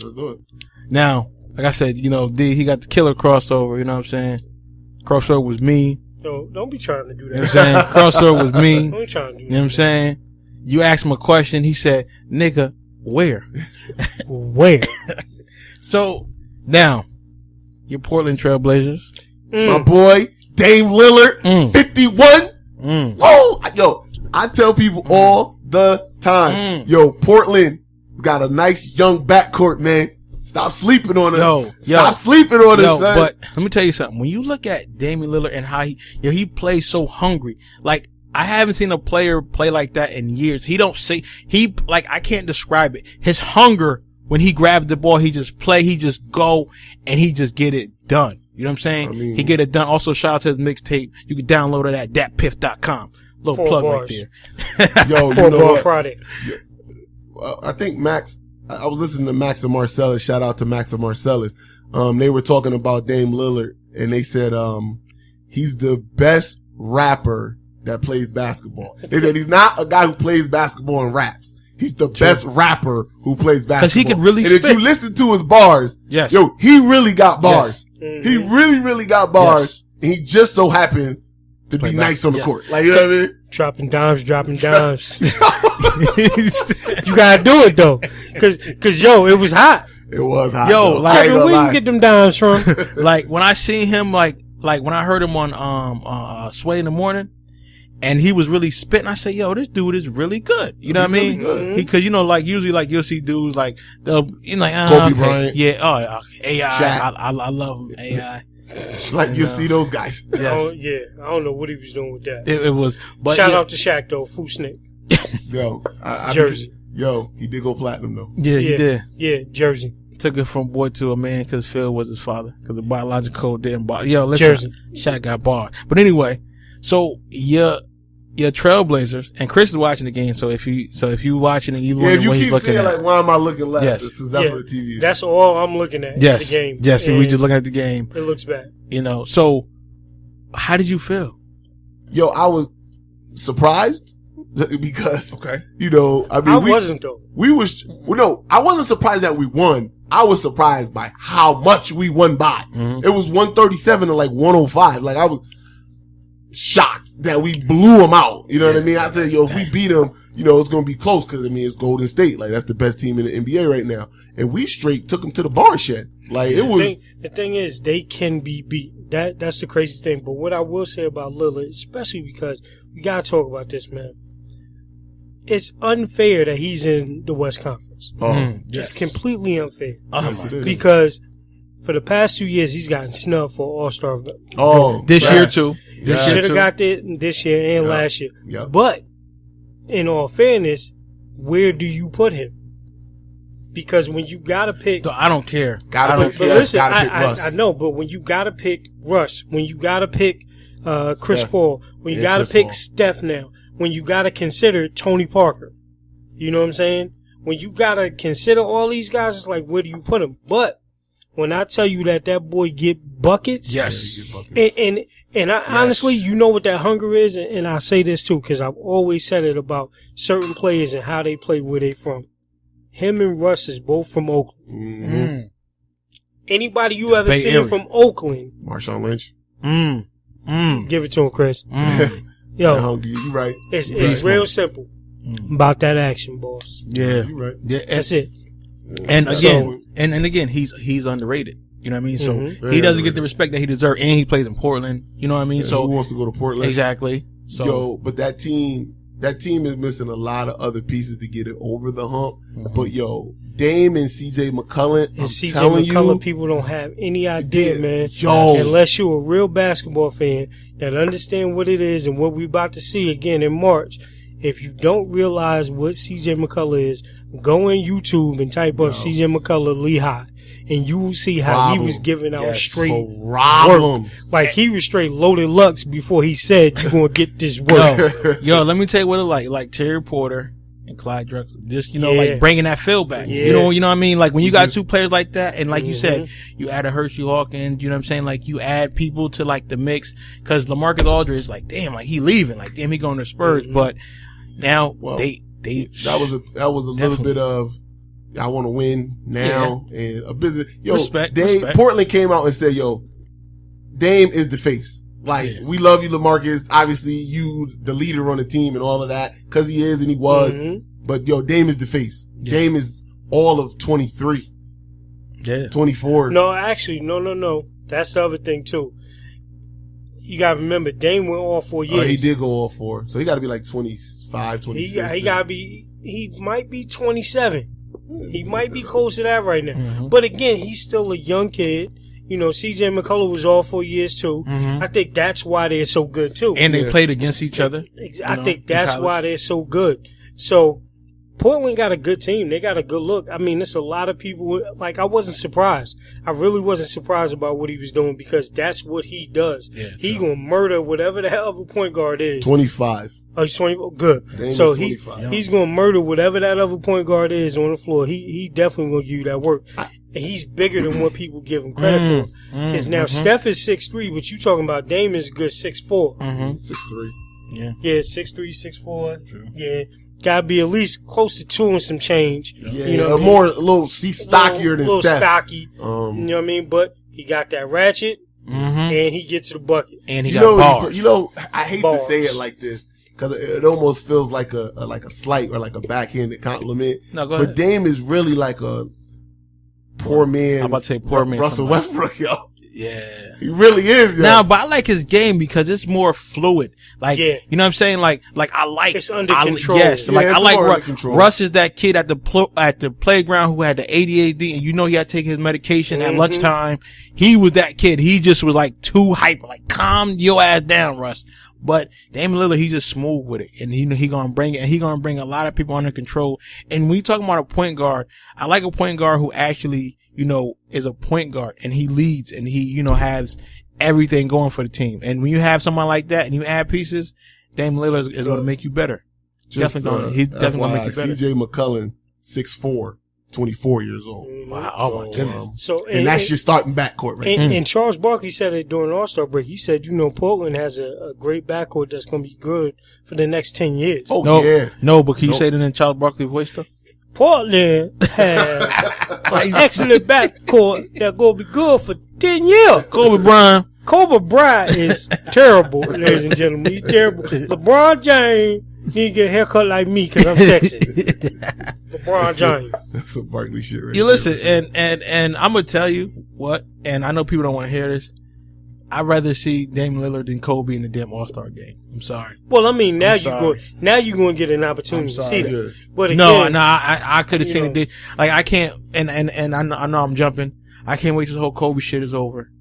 Let's do it. Now, like I said, you know, D, he got the killer crossover. You know what I'm saying? Crossover was me. Yo, don't be trying to do You know that. what I'm saying? Crossover was me. Don't be trying to do You know what I'm that. saying? You asked him a question. He said, "Nigga, where?" Where? So now, your Portland Trailblazers. My boy, Dame Lillard, 51. Whoa! Yo, I tell people all the time, yo, Portland got a nice young backcourt, man. Stop sleeping on it. Stop sleeping on it, son. But let me tell you something. When you look at Damian Lillard and how he plays so hungry, like, I haven't seen a player play like that in years. I can't describe it. His hunger, when he grabs the ball, he just go, and he just get it done. You know what I'm saying? I mean, he get it done. Also, shout out to his mixtape. You can download it at datpiff.com. Little plug bars. right there. Yo, you 4 know Ball what? Friday. I think Max, I was listening to Max and Marcellus. Shout out to Max and Marcellus. They were talking about Dame Lillard, and they said, he's the best rapper that plays basketball. They said he's not a guy who plays basketball and raps. He's the best rapper who plays basketball. 'Cause he could really and if spit. you listen to his bars, Yes. yo, he really got bars. Yes. He really, really got bars. And he just so happens to be nice on the court. Like, you know what I mean? Dropping dimes. You gotta do it though. Cause yo, it was hot. It was hot. Yo, though. like- I ain't Kevin, gonna where lie. you get them dimes from? Like, when I seen him, like when I heard him on, Sway in the Morning, and he was really spitting, I said, yo, this dude is really good. You know what I mean? really good. Cause, you know, like, usually, like, you'll see dudes like, you know, like, Kobe okay. Bryant. Yeah, okay. AI. Shaq. I love him. AI. Like, you see those guys. Yes. I don't know what he was doing with that. It was, but Shout yeah, out to Shaq though, Foo Snake. Yo, Jersey. Yo, he did go platinum though. Yeah, he did. Yeah, Jersey. Took it from boy to a man because Phil was his father. Because the biological didn't bar. Yo, listen. Jersey. Shaq got barred. But anyway, so your Trailblazers, and Chris is watching the game. So if you watching and you Yeah, wondering if you what he's keep looking saying at, like, why am I looking left? Yes. That's what the TV is. That's all I'm looking at. yes, Is the game. yes, we And just looking at the game. It looks bad. You know, so how did you feel? Yo, I was surprised because, Okay. you know, I mean, I wasn't though. I wasn't surprised that we won. I was surprised by how much we won by. Mhm. It was 137 to like 105. Like, I was shocked that we blew them out. You know what I mean? I said, yo, if we beat them, you know, it's going to be close because, I mean, it's Golden State. Like, that's the best team in the NBA right now. And we straight took them to the barn shed. Like, it was. The thing is, they can be beat. That's the crazy thing. But what I will say about Lillard, especially because we got to talk about this, man. It's unfair that he's in the West Conference. It's completely unfair. Yes, it is. Because for the past 2 years, he's gotten snubbed for All-Star. This year too. He should have got it this year and last year. Yeah. But in all fairness, where do you put him? Because when you gotta pick, I don't care. Gotta pick, but listen, gotta pick Russ. I know, but when you gotta pick Russ, when you gotta pick Chris Steph. Paul, when you Yeah, gotta Chris pick Paul. Steph now, when you gotta consider Tony Parker, you know what I'm saying? When you gotta consider all these guys, it's like, where do you put him? But when I tell you that boy get buckets, Yes. and I honestly, you know what that hunger is, and I say this too, because I've always said it about certain players and how they play, where they from. Him and Russ is both from Oakland. Mm-hmm. Anybody you ever Bay seen Area. from Oakland, Marshawn Lynch. give it to him, Chris. That Yo, hungry. You right. it's Right. real simple about that action, boss. Yeah. You right. Yeah. That's it. And So- again, and again, he's underrated. You know what I mean? So Mhm. he Very doesn't get underrated. the respect that he deserves, and he plays in Portland. You know what I mean? Yeah, who So wants to go to Portland? exactly. So Yo, but that team is missing a lot of other pieces to get it over the hump. But yo, Dame and CJ McCollum, And I'm CJ telling McCollum, you, people don't have any idea, Yeah. man. Yo. Unless you're a real basketball fan that understand what it is and what we're about to see again in March. If you don't realize what CJ McCullough is, go on YouTube and type up CJ McCullough Lehigh, and you will see how he was giving out Yes. straight problems. work. Like he was straight loaded Lux before he said, "You're gonna get this work." yo, let me tell you what it like. Like Terry Porter and Clyde Drexler. Just, like bringing that feel back. Yeah. You know what I mean? Like when you got two players like that, and like you said, you add a Hershey Hawkins, you know what I'm saying? Like you add people to like the mix, cause LaMarcus Aldridge is like, damn, like he leaving, like damn, he going to Spurs. But now that was a little bit of, I want to win now and a business. Respect. Portland came out and said, Dame is the face. Like, we love you, LaMarcus. Obviously, you, the leader on the team and all of that, cause he is and he was. But Dame is the face. Yeah. Dame is all of 23. Yeah. 24. No, actually, no. That's the other thing too. You gotta remember, Dame went all 4 years. Oh, he did go all 4. So he gotta be like 25, 26. He gotta be, he might be 27. He might be close to that right now. But again, he's still a young kid. CJ McCullough was all 4 years too. I think that's why they're so good too. And they played against each other. I think that's why they're so good. So Portland got a good team. They got a good look. I mean, there's a lot of people. Like, I wasn't surprised. I really wasn't surprised about what he was doing because that's what he does. Yeah, he gonna murder whatever the hell of a point guard is. 25. Oh, he's 20. Good. Dame So he's gonna murder whatever that other point guard is on the floor. He definitely gonna give you that work. And he's bigger than what people give him credit for. Because now Steph is 6'3", but you talking about Dame is a good 6'4". 6'3". Yeah, 6'3", 6'4". True. Yeah. Gotta be at least close to 2 and some change. Yeah. He's stockier than Steph. Stocky. You know what I mean? But he got that ratchet, and he gets to the bucket. And he got bars. I hate to say it like this, because it almost feels like a slight or like a backhanded compliment. No, go ahead. But Dame is really like a poor man. I'm about to say poor man. Russell Westbrook, yo. Yeah. He really is, yo. Now, but I like his game because it's more fluid. Like, you know what I'm saying? Like I like. It's under control. Yes. Yeah, I like Russ. Russ is that kid at the playground who had the ADHD and he had to take his medication at lunchtime. He was that kid. He just was like too hyper. Like, calm your ass down, Russ. But Damian Lillard, he's just smooth with it. And he gonna bring it. And he gonna bring a lot of people under control. And when you talking about a point guard, I like a point guard who actually, is a point guard and he leads and he, has everything going for the team. And when you have someone like that and you add pieces, Damian Lillard is going to make you better. He's definitely going to make you better. CJ McCollum, 6'4", 24 years old. Wow. Oh my goodness. And that's your starting backcourt right now. And Charles Barkley said it during the All-Star break. He said, Portland has a great backcourt that's going to be good for the next 10 years. Oh, no, yeah. No, but can you say it in Charles Barkley voice though? Portland has an excellent backcourt that's going to be good for 10 years. Kobe Bryant is terrible, ladies and gentlemen. He's terrible. LeBron James need to get a haircut like me because I'm sexy. LeBron James. That's some Barkley shit right You listen, and I'm going to tell you what, and I know people don't want to hear this. I'd rather see Damian Lillard than Kobe in the damn All-Star game. I'm sorry. Well, I mean, now you're going to get an opportunity to see that. But again, no, I could have seen it. Like, I can't, and I know I'm jumping. I can't wait till the whole Kobe shit is over.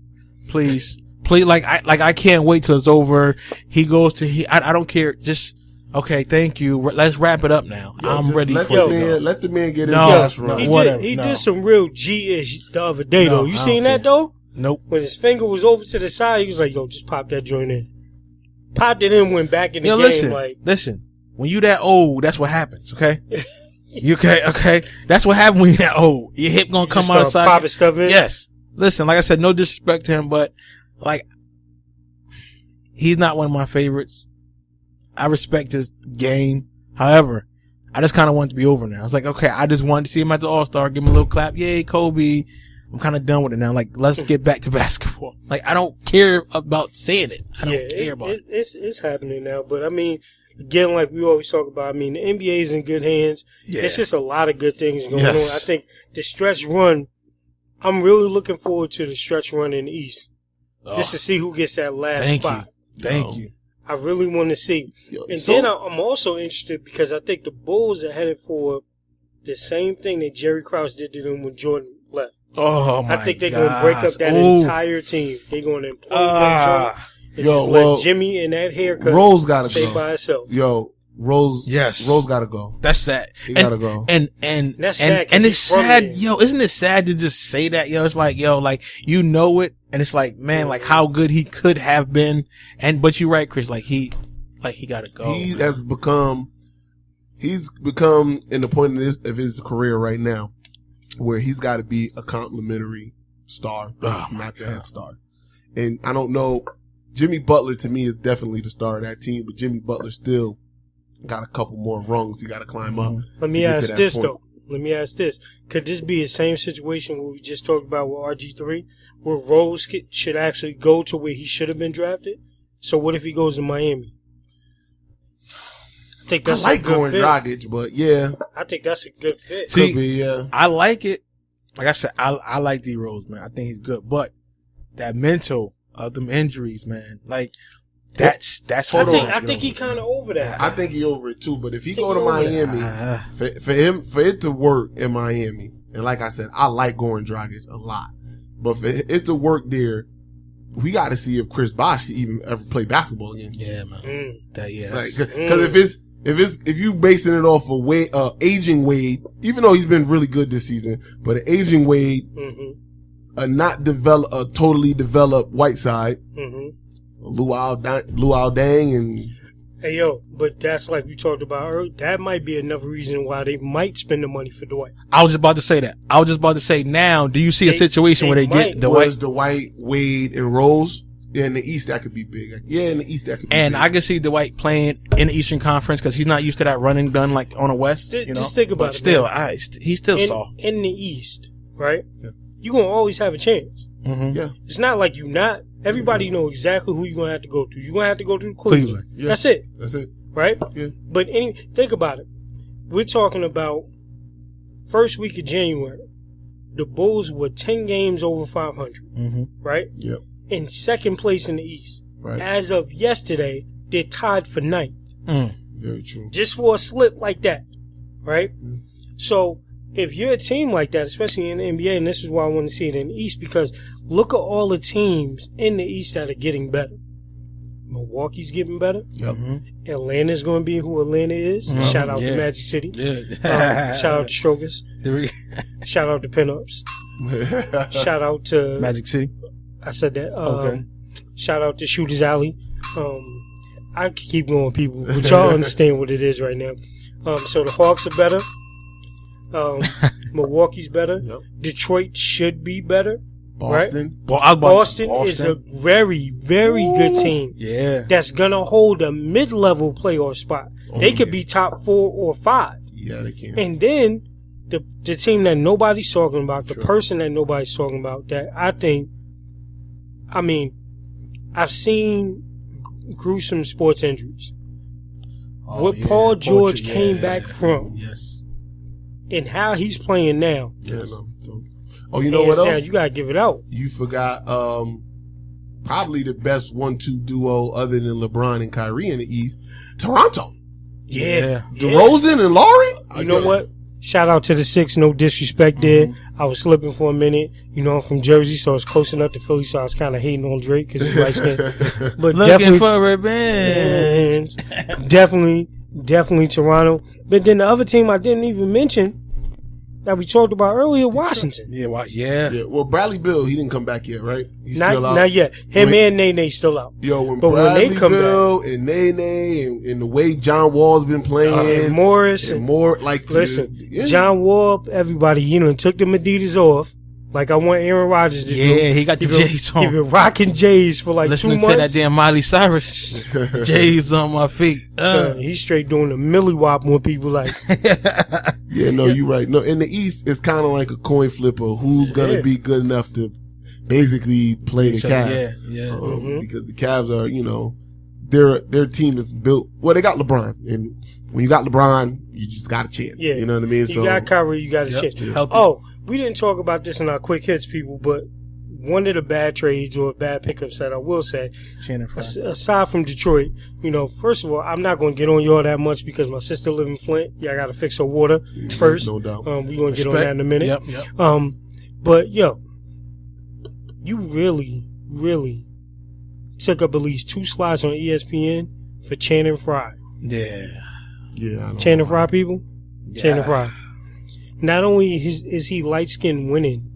Please, I can't wait till it's over. He goes to, I don't care. Just, okay, thank you. Let's wrap it up now. I'm ready for it. Let the man get his gas run. He did some real G-ish the other day, though. You seen that, though? Nope. When his finger was over to the side, he was like, yo, just pop that joint in. Popped it in, went back in the game. Listen. When you that old, that's what happens, okay? You okay? That's what happens when you that old. Your hip gonna come outside. Popping stuff in? Yes. Listen, like I said, no disrespect to him, but like, he's not one of my favorites. I respect his game. However, I just kind of want it to be over now. I was like, okay, I just wanted to see him at the All-Star, give him a little clap. Yay, Kobe. I'm kind of done with it now. Like, let's get back to basketball. Like, I don't care about saying it. I don't care about it. It's happening now. But, I mean, again, like we always talk about, I mean, the NBA is in good hands. Yeah. It's just a lot of good things going on. I think the stretch run, I'm really looking forward to the stretch run in the East. Just to see who gets that last spot. Thank you. I really want to see. Then I'm also interested because I think the Bulls are headed for the same thing that Jerry Krause did to them when Jordan left. Oh my! I think they're going to break up that entire team. They're going to employ just let Jimmy and that haircut Rose gotta stay go by itself. Rose gotta go. That's sad. He gotta go. And that's sad. And it's sad, isn't it sad to just say that, It's like, like, it, and it's like, man, like how good he could have been. But you're right, Chris, like he gotta go. He has become he's become in the point of his career right now where he's got to be a complimentary star, not the head star. And I don't know, Jimmy Butler to me is definitely the star of that team, but Jimmy Butler still got a couple more rungs he got to climb up. Let me ask this though. Let me ask this. Could this be the same situation where we just talked about with RG3, where Rose should actually go to where he should have been drafted? So what if he goes to Miami? I think that's I like Goran Dragic, but yeah. I think that's a good fit. See, Could be, yeah. I like it. Like I said, I like D Rose, man. I think he's good. But that mental of them injuries, man, like that's I think he kind of over that. I think he over it too, but if he go to Miami, for it to work in Miami, and like I said, I like Goran Dragic a lot, but for it to work there, we got to see if Chris Bosh can even ever play basketball again. Yeah, man. Because if you basing it off of aging Wade, even though he's been really good this season, but an aging Wade, a totally developed Whiteside, Luau Dang, and hey yo, but that's like we talked about earlier. That might be another reason why they might spend the money for Dwight. I was just about to say that. I was just about to say now. Do you see a situation where they get Dwight, Wade, and Rose? Yeah, in the East that could be big. Yeah, in the East that could be big. And I can see Dwight playing in the Eastern Conference because he's not used to that running gun like on the West. Just think about it. Still, he's still soft. In the East, right? Yeah. You're going to always have a chance. Yeah. It's not like you not. Everybody know exactly who you're going to have to go to. You're going to have to go to Cleveland. Yeah. That's it. Right? Yeah. But think about it. We're talking about first week of January. The Bulls were 10 games over 500. Right? Yep. In second place in the East. Right. As of yesterday, they're tied for ninth. Very true. Just for a slip like that. Right? So, if you're a team like that, especially in the NBA, and this is why I want to see it in the East, because look at all the teams in the East that are getting better. Milwaukee's getting better. Yep. Atlanta's going to be who Atlanta is. Shout out to Magic City. Yeah. Shout out to Strokers. Shout out to Pinups. Shout out to Magic City. I said that. Okay. Shout out to Shooters Alley. I can keep going, people, but y'all understand what it is right now. So the Hawks are better. Milwaukee's better. Yep. Detroit should be better. Boston. Right? Boston is a very, very good team. Yeah. That's going to hold a mid-level playoff spot. They could be top 4 or 5. Yeah, they can. And then the team that nobody's talking about, the person that nobody's talking about, that I've seen gruesome sports injuries. What Paul George came back from. Yes. And how he's playing now. Yeah, oh, you know what else? You gotta give it out. You forgot probably the best 1-2 duo other than LeBron and Kyrie in the East. Toronto. Yeah. DeRozan and Laurie. You know what? Shout out to the Six. No disrespect there. I was slipping for a minute. You know, I'm from Jersey, so it's close enough to Philly, so I was kind of hating on Drake because he's light skinned. But looking for revenge. Definitely Toronto. But then the other team I didn't even mention that we talked about earlier, Washington. Yeah. Well, Bradley Beal, he didn't come back yet, right? He's still out. Not yet. Him and Nene still out. When Bradley Beal and Nene and the way John Wall's been playing, and Morris and more like listen, John Wall, everybody, took the Adidas off. Like I want Aaron Rodgers to do. Yeah, he got the J's on. He been rocking J's for like 2 months. Listening to that damn Miley Cyrus. J's on my feet. So he's straight doing the Millie Wop when people like. Yeah, no, you're right. No, in the East, it's kind of like a coin flip of who's going to be good enough to basically play the Cavs. Yeah. Because the Cavs are, their team is built. Well, they got LeBron, and when you got LeBron, you just got a chance. Yeah. You know what I mean? You got Kyrie, you got a chance. Yeah. Oh, we didn't talk about this in our quick hits, people, but one of the bad trades or bad pickups that I will say, aside from Detroit, first of all, I'm not going to get on y'all that much because my sister lives in Flint. Yeah, I got to fix her water first. No doubt. We're going to get on that in a minute. Yep. But, you really, really took up at least 2 slots on ESPN for Channing Frye. Yeah. Yeah. Channing Frye, people? Yeah. Channing Frye. Not only is he light-skinned winning,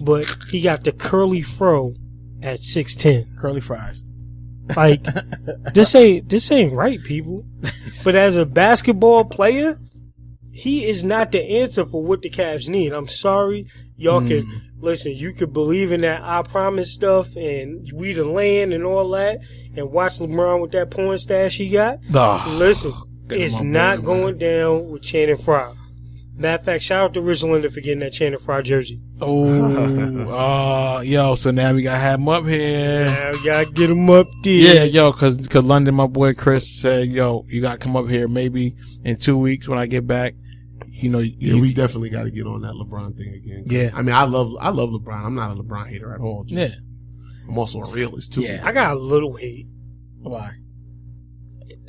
but he got the curly fro at 6'10". Curly fries. Like, this ain't right, people. But as a basketball player, he is not the answer for what the Cavs need. I'm sorry. Y'all can, listen, you could believe in that I promise stuff and we the land and all that and watch LeBron with that porn stash he got. Listen, it's not going down with Channing Frye. Matter of fact, shout out to Rich Linder for getting that Channing Frye jersey. Yo, so now we gotta have him up here. Now we gotta get him up there. Yeah, yo, cause London, my boy Chris said, yo, you gotta come up here maybe in 2 weeks when I get back. You know, we definitely got to get on that LeBron thing again. Yeah, I mean, I love LeBron. I'm not a LeBron hater at all. I'm also a realist too. Yeah, I got a little hate. Why?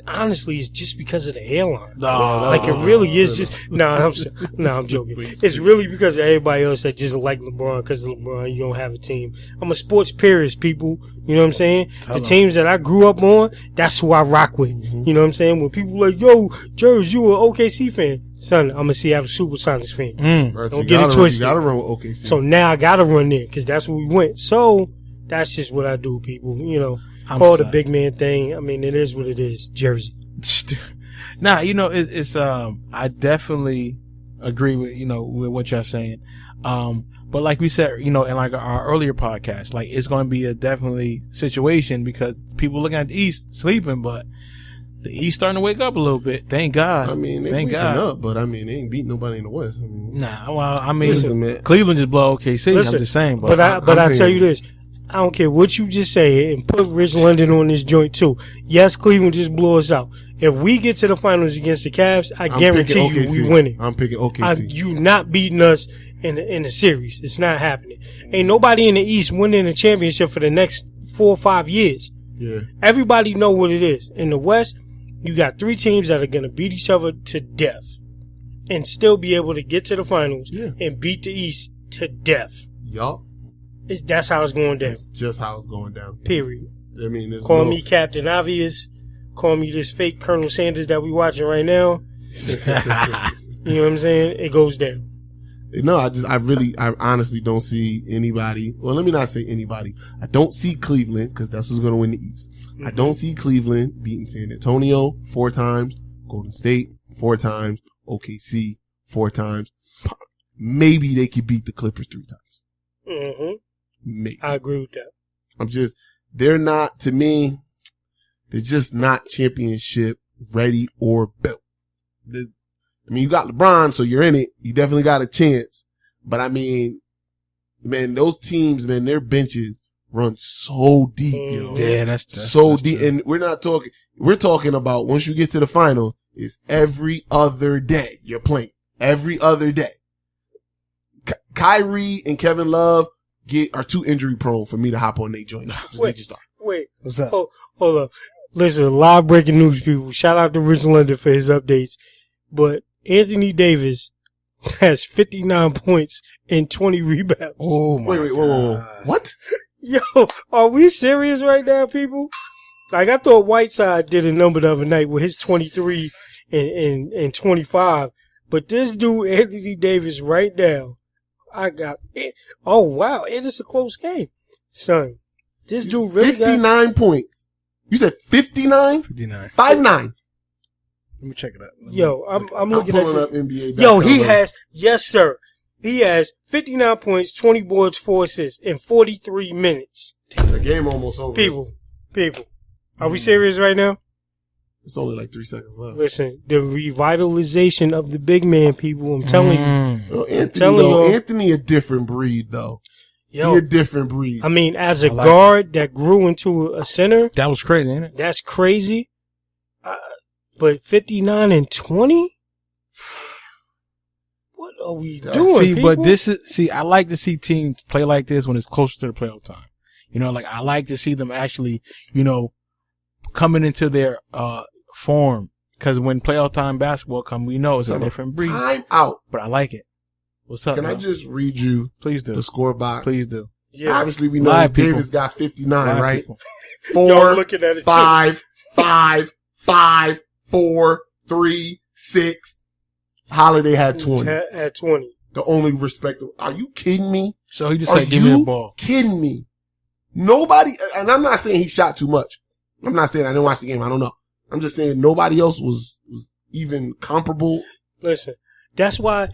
Honestly, it's just because of the hairline. It really is just. I'm joking. It's really because of everybody else that just like LeBron. Because of LeBron, you don't have a team. I'm a sports purist, people. You know what I'm saying? Teams that I grew up on, that's who I rock with. Mm-hmm. You know what I'm saying? When people like, yo, Jers, you an OKC fan? Son, I'm a Seattle Supersonics fan. Don't get it twisted. You gotta run with OKC. So now I gotta run there because that's where we went. So that's just what I do, people. You know. Call the big man thing. I mean, it is what it is. Jersey. Nah, you know, it's I definitely agree with, you know, with what you're saying. But like we said, you know, in like our earlier podcast, like it's going to be a definitely situation because people looking at the East sleeping, but the East starting to wake up a little bit. Thank God. I mean, they waking up, but I mean, they ain't beating nobody in the West. I mean, nah, well, I mean, listen, Cleveland just blow OKC. I'm just saying, but I tell you this. I don't care what you just say and put Rich London on this joint too. Yes, Cleveland just blew us out. If we get to the finals against the Cavs, I guarantee you we winning. I'm picking OKC. You not beating us in the series. It's not happening. Ain't nobody in the East winning a championship for the next 4 or 5 years. Yeah. Everybody know what it is. In the West, you got 3 teams that are going to beat each other to death and still be able to get to the finals and beat the East to death. Yup. That's how it's going down. That's just how it's going down. Period. I mean, call me Captain Obvious. Call me this fake Colonel Sanders that we watching right now. You know what I'm saying? It goes down. No, I honestly don't see anybody. Well, let me not say anybody. I don't see Cleveland because that's who's going to win the East. Mm-hmm. I don't see Cleveland beating San Antonio 4 times, Golden State 4 times, OKC 4 times. Maybe they could beat the Clippers 3 times. Mm-hmm. Maybe. I agree with that. They're not, to me, they're just not championship ready or built. I mean, you got LeBron, so you're in it. You definitely got a chance. But I mean, man, those teams, man, their benches run so deep, you know. Yeah, that's so deep. True. And we're talking about once you get to the final, it's every other day you're playing. Every other day. Kyrie and Kevin Love are too injury prone for me to hop on their joint. Wait. What's up? Hold up. Listen, live breaking news, people. Shout out to Rich London for his updates. But Anthony Davis has 59 points and 20 rebounds. Oh my God. Whoa. What? Yo, are we serious right now, people? Like, I thought Whiteside did a number the other night with his 23 and 25. But this dude, Anthony Davis, right now, I got it. Oh, wow. It is a close game. Son, this dude really 59 points. You said 59? 59. 5'9". Let me check it out. Yo, I'm looking at up NBA. Yo, he has, yes, sir. He has 59 points, 20 boards, 4 assists in 43 minutes. The game almost over. People. Are we serious right now? It's only like 3 seconds left. Listen, the revitalization of the big man, people. I'm telling you. Well, Anthony a different breed, though. Yo, he a different breed. I mean, as a guard that grew into a center. That was crazy, ain't it? That's crazy. But 59 and 20? What are we doing, people? But I like to see teams play like this when it's closer to the playoff time. You know, like I like to see them actually, you know, coming into their form. Because when playoff time basketball comes, we know it's a different breed. I'm out. But I like it. What's up? Can I just read you Please do. the score box? Please do. Yeah. Obviously, we know Davis got 59, right? 4, looking at it 5, 5, 4, 3, 6. Holiday had 20. Had 20. The only respectable. Are you kidding me? So he just said, give me the ball. Kidding me? Nobody, and I'm not saying he shot too much. I'm not saying I didn't watch the game. I don't know. I'm just saying nobody else was even comparable. Listen, that's why,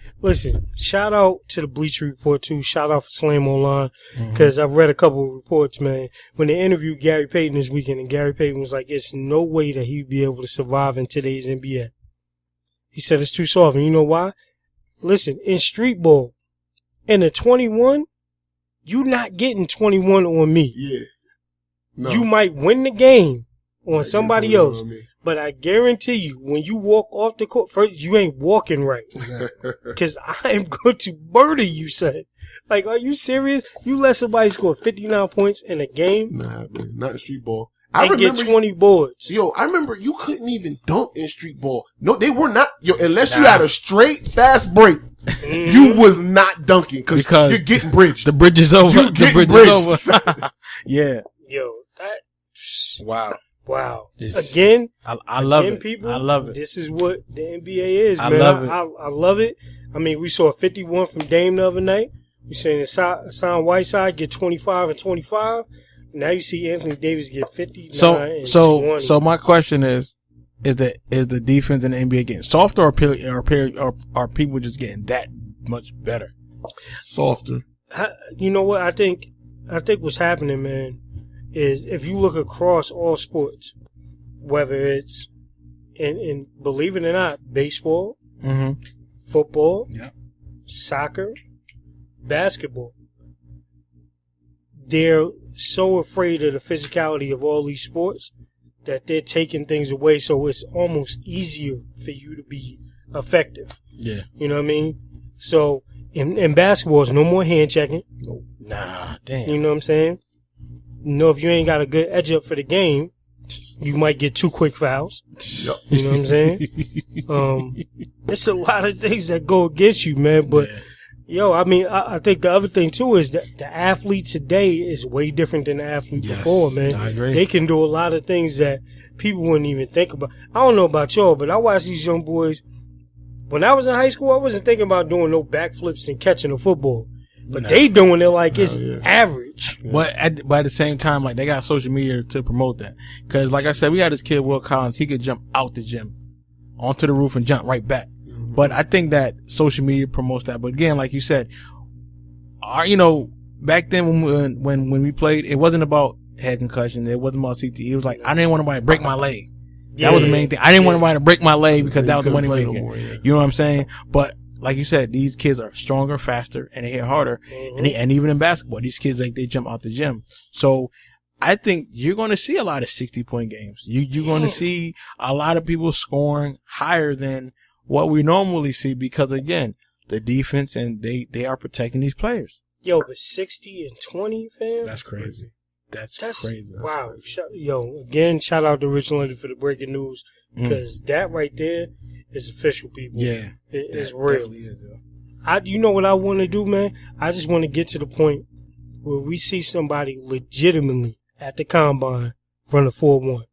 shout out to the Bleacher Report, too. Shout out for Slam Online, because I've read a couple of reports, man. When they interviewed Gary Payton this weekend, and Gary Payton was like, it's no way that he'd be able to survive in today's NBA. He said it's too soft, and you know why? Listen, in street ball, in a 21, you're not getting 21 on me. Yeah. No. You might win the game on somebody else. But I guarantee you, when you walk off the court, first, you ain't walking right. Because I am going to murder you, son. Like, are you serious? You let somebody score 59 points in a game? Nah, man. Not in street ball. And get 20 boards. Yo, I remember you couldn't even dunk in street ball. No, they were not. Yo, unless you had a straight, fast break, you was not dunking because you're getting bridged. The bridge is over. You're getting bridged. Yeah. Yo, that. Wow. This, again, I love it. People, I love it. This is what the NBA is, man. I love it. I love it. I mean, we saw 51 from Dame the other night. We seen Hassan Whiteside get 25 and 25. Now you see Anthony Davis get 59 and 20. So my question is the defense in the NBA getting softer or are people just getting that much better? Softer. You know what? I think what's happening, man, is if you look across all sports, whether it's in believe it or not, baseball, football, soccer, basketball, they're so afraid of the physicality of all these sports that they're taking things away, so it's almost easier for you to be effective. Yeah. You know what I mean? So in basketball, it's no more hand checking. Nope. Nah, damn. You know what I'm saying? You know, if you ain't got a good edge up for the game, you might get 2 quick fouls. Yep. You know what I'm saying? It's a lot of things that go against you, man. But, yo, I mean, I think the other thing, too, is that the athlete today is way different than the athlete before, man. I agree. They can do a lot of things that people wouldn't even think about. I don't know about y'all, but I watch these young boys. When I was in high school, I wasn't thinking about doing no backflips and catching a football. But they doing it like it's average. But at the same time, like, they got social media to promote that. Cause like I said, we had this kid, Will Collins, he could jump out the gym onto the roof and jump right back. But I think that social media promotes that. But again, like you said, back then when we played, it wasn't about head concussion. It wasn't about CTE. It was like, I didn't want anybody to break my leg. That was the main thing. I didn't want anybody to break my leg because that was the money maker. You know what I'm saying? But like you said, these kids are stronger, faster, and they hit harder. And even in basketball, these kids, like, they jump out the gym. So I think you're going to see a lot of 60-point games. You're going to see a lot of people scoring higher than what we normally see because, again, the defense and they are protecting these players. Yo, but 60 and 20, fam? That's crazy. That's crazy. Wow. Again, shout out to Rich London for the breaking news because that right there is official, people. Yeah. It's real. Is, you know what I want to do, man? I just want to get to the point where we see somebody legitimately at the combine run a 4-1.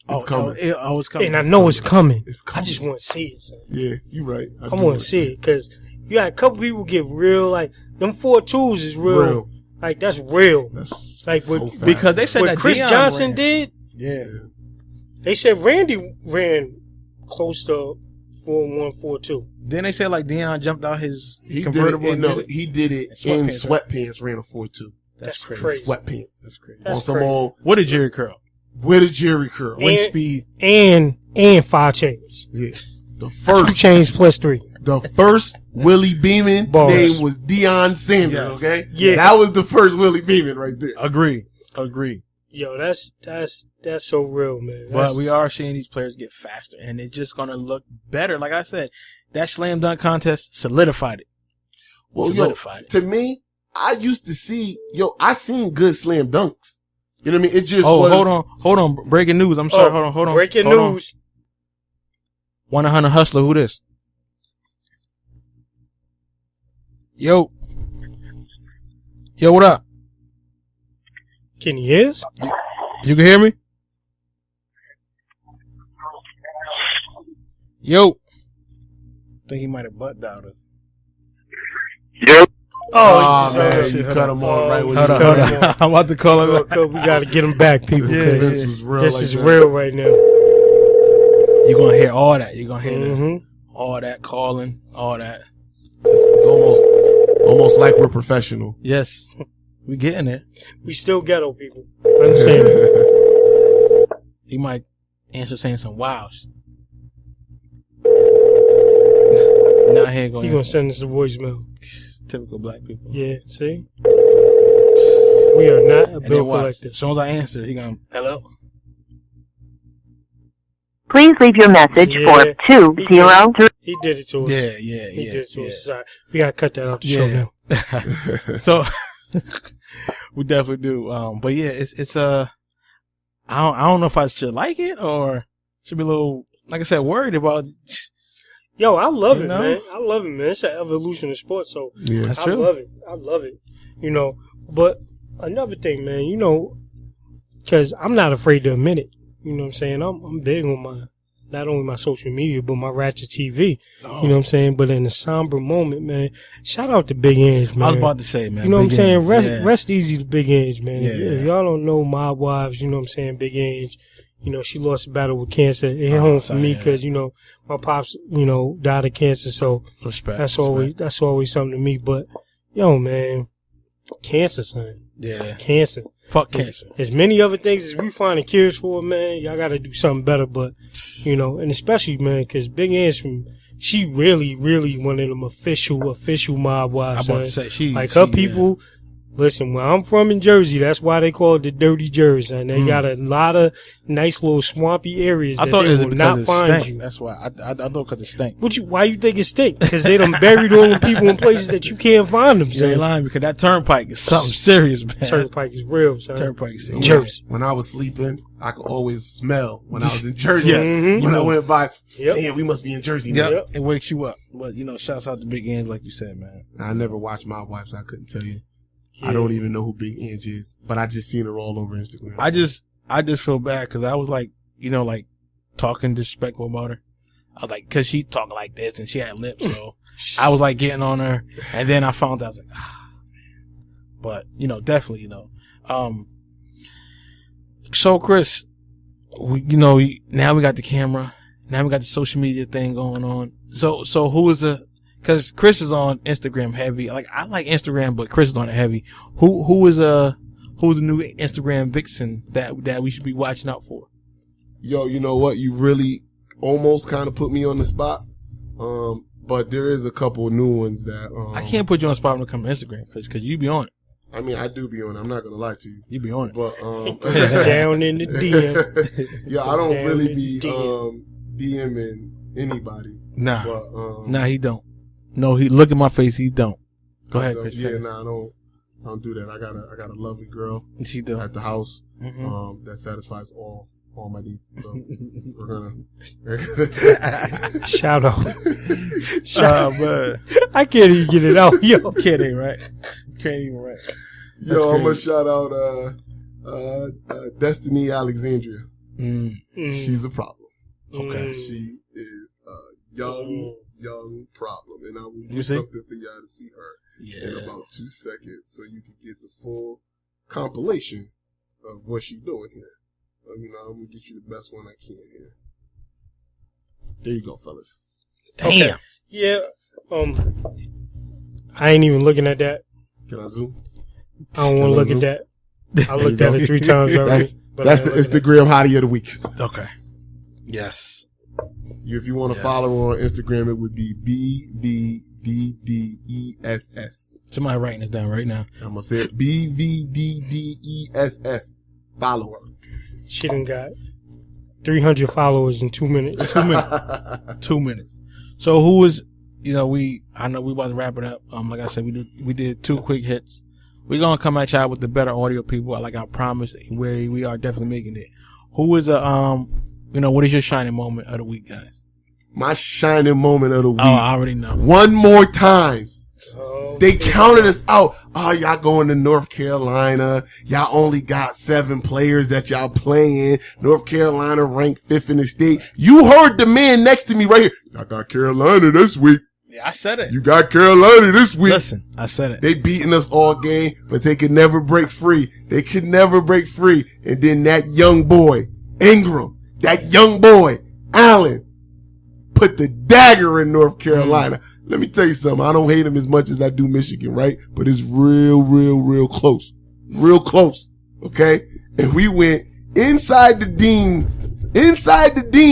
It's coming. It's coming. And I know it's coming. It's coming. I just want to see it, son. Yeah, you're right. I want to see it because you got a couple people get real, like, them 4-2s is real. Like, that's real. That's like, so fast. Because they said what that Chris Deion Johnson ran. did. Yeah. They said Randy ran close to 4-1, 4-2. Then they said, like, Deion jumped out his he convertible. He did it in sweatpants, ran a 4-2. That's crazy. Sweatpants. That's crazy. That's on crazy. What a Jerry curl. With a Jerry curl. Wind speed. And 5 chains. Yeah. The 2 chains plus 3. The first Willie Beeman name was Deion Sanders, okay? Yeah. That was the first Willie Beeman right there. Agree. Yo, that's so real, man. But we are seeing these players get faster, and it's just going to look better. Like I said, that slam dunk contest solidified it. Well, to me, I used to see, I seen good slam dunks. You know what I mean? It just was. Hold on. Breaking news. I'm sorry. Hold on. Breaking news. 100 Hustler. Who this? Yo, what up? Can you hear us? You can hear me? Yo. I think he might have butt dialed us. Yo. man, you cut him off right when Hold on. I'm about to call him. We got to get him back, people. This was real. This like is that. real right now. You're going to hear all that. You're going to hear all that calling, all that. It's almost like we're professional. Yes. We getting it. We still ghetto people. Understand? He might answer saying some wows. Now he ain't He gonna send us a voicemail. Typical black people. Yeah, see? We are not a bill collector. As soon as I answer, he gonna, hello? Please leave your message for 203. He did it to us. Yeah. He did it to us. Sorry. We gotta cut that out the show now. So, we definitely do. But yeah, it's I don't know if I should like it or should be a little, like I said, worried about. Yo, I love it, man. I love it, man. It's an evolution of sports, so Yeah, that's true. I love it. You know, but another thing, man, you know, because I'm not afraid to admit it. You know what I'm saying? I'm big on not only my social media, but my Ratchet TV. You know what I'm saying? But in a somber moment, man, shout out to Big Ange, man. I was about to say, man. You know what I'm saying? Ange, Rest easy to Big Ange, man. Yeah. If y'all don't know Mob Wives, you know what I'm saying? Big Ange, you know, she lost a battle with cancer. It hit home for me because, you know, my pops, you know, died of cancer. So respect. that's always something to me. But, yo, man, cancer, son. Yeah. Cancer. Fuck cancer. As many other things as we finding cures for, man, y'all got to do something better. But, you know, and especially, man, because Big Ange, she really, really one of them official Mob Wives. I'm about to say, her people. Listen, where I'm from in Jersey, that's why they call it the Dirty Jersey, and they got a lot of nice little swampy areas that they will not find you. That's why I thought because it stank. Why you think it stink? Because they done buried all the people in places that you can't find them. You ain't lying, because that turnpike is something serious, man. Turnpike is real, son. Turnpike is Jersey. When I was sleeping, I could always smell when I was in Jersey. Yes. When I went by, damn, we must be in Jersey now. Yep. It wakes you up. But, you know, shouts out to Big Ange, like you said, man. I never watched my wife, so I couldn't tell you. Yeah. I don't even know who Big Ange is, but I just seen her all over Instagram. I just feel bad because I was like, you know, like talking disrespectful about her. I was like, cause she talked like this and she had lips, so I was like getting on her, and then I found out, I was like, but you know, definitely, you know, so Chris, now we got the camera, now we got the social media thing going on. So who is cause Chris is on Instagram heavy. Like, I like Instagram, but Chris is on it heavy. Who's the new Instagram vixen that we should be watching out for? Yo, you know what? You really almost kind of put me on the spot. But there is a couple new ones that, I can't put you on the spot when it comes to Instagram, cause you be on it. I mean, I do be on it. I'm not going to lie to you. You be on it. But, down in the DM. Yeah, I don't really be, DMing anybody. Nah. But, nah, he don't. No, he look at my face. He don't. Go ahead, Chris. Yeah, nah, I don't do that. I got a lovely girl she do. at the house, that satisfies all my needs. So we're gonna shout out. Man. I can't even get it out. Yo, can't even right. Can't even right. Yo, I'm gonna shout out Destiny Alexandria. She's a problem. Okay. She is a young problem, and I will get something for y'all to see her in about 2 seconds, so you can get the full compilation of what she's doing here. I'm gonna get you the best one I can here. There you go, fellas. Damn. Okay. Yeah. I ain't even looking at that. Can I zoom? I don't want to look at that. I looked at it 3 times already. That's the Instagram hottie of the week. Okay. Yes. If you want to follow her on Instagram, it would be BVDDESS. Somebody writing this down right now. I'm going to say it. BVDDESS. Follow her. She done got 300 followers in 2 minutes. 2 minutes. 2 minutes. So who is, I know we about to wrap it up. Like I said, we did 2 quick hits. We're going to come at y'all with the better audio people. Like I promised, we are definitely making it. Who is what is your shining moment of the week, guys? My shining moment of the week. Oh, I already know. One more time. They counted us out. Oh, y'all going to North Carolina. Y'all only got 7 players that y'all playing. North Carolina ranked 5th in the state. You heard the man next to me right here. I got Carolina this week. Yeah, I said it. You got Carolina this week. Listen, I said it. They beating us all game, but they could never break free. They could never break free. And then that young boy, Ingram, that young boy, Allen, put the dagger in North Carolina. Let me tell you something. I don't hate him as much as I do Michigan, right? But it's real close. Real close. Okay? And we went inside the Dean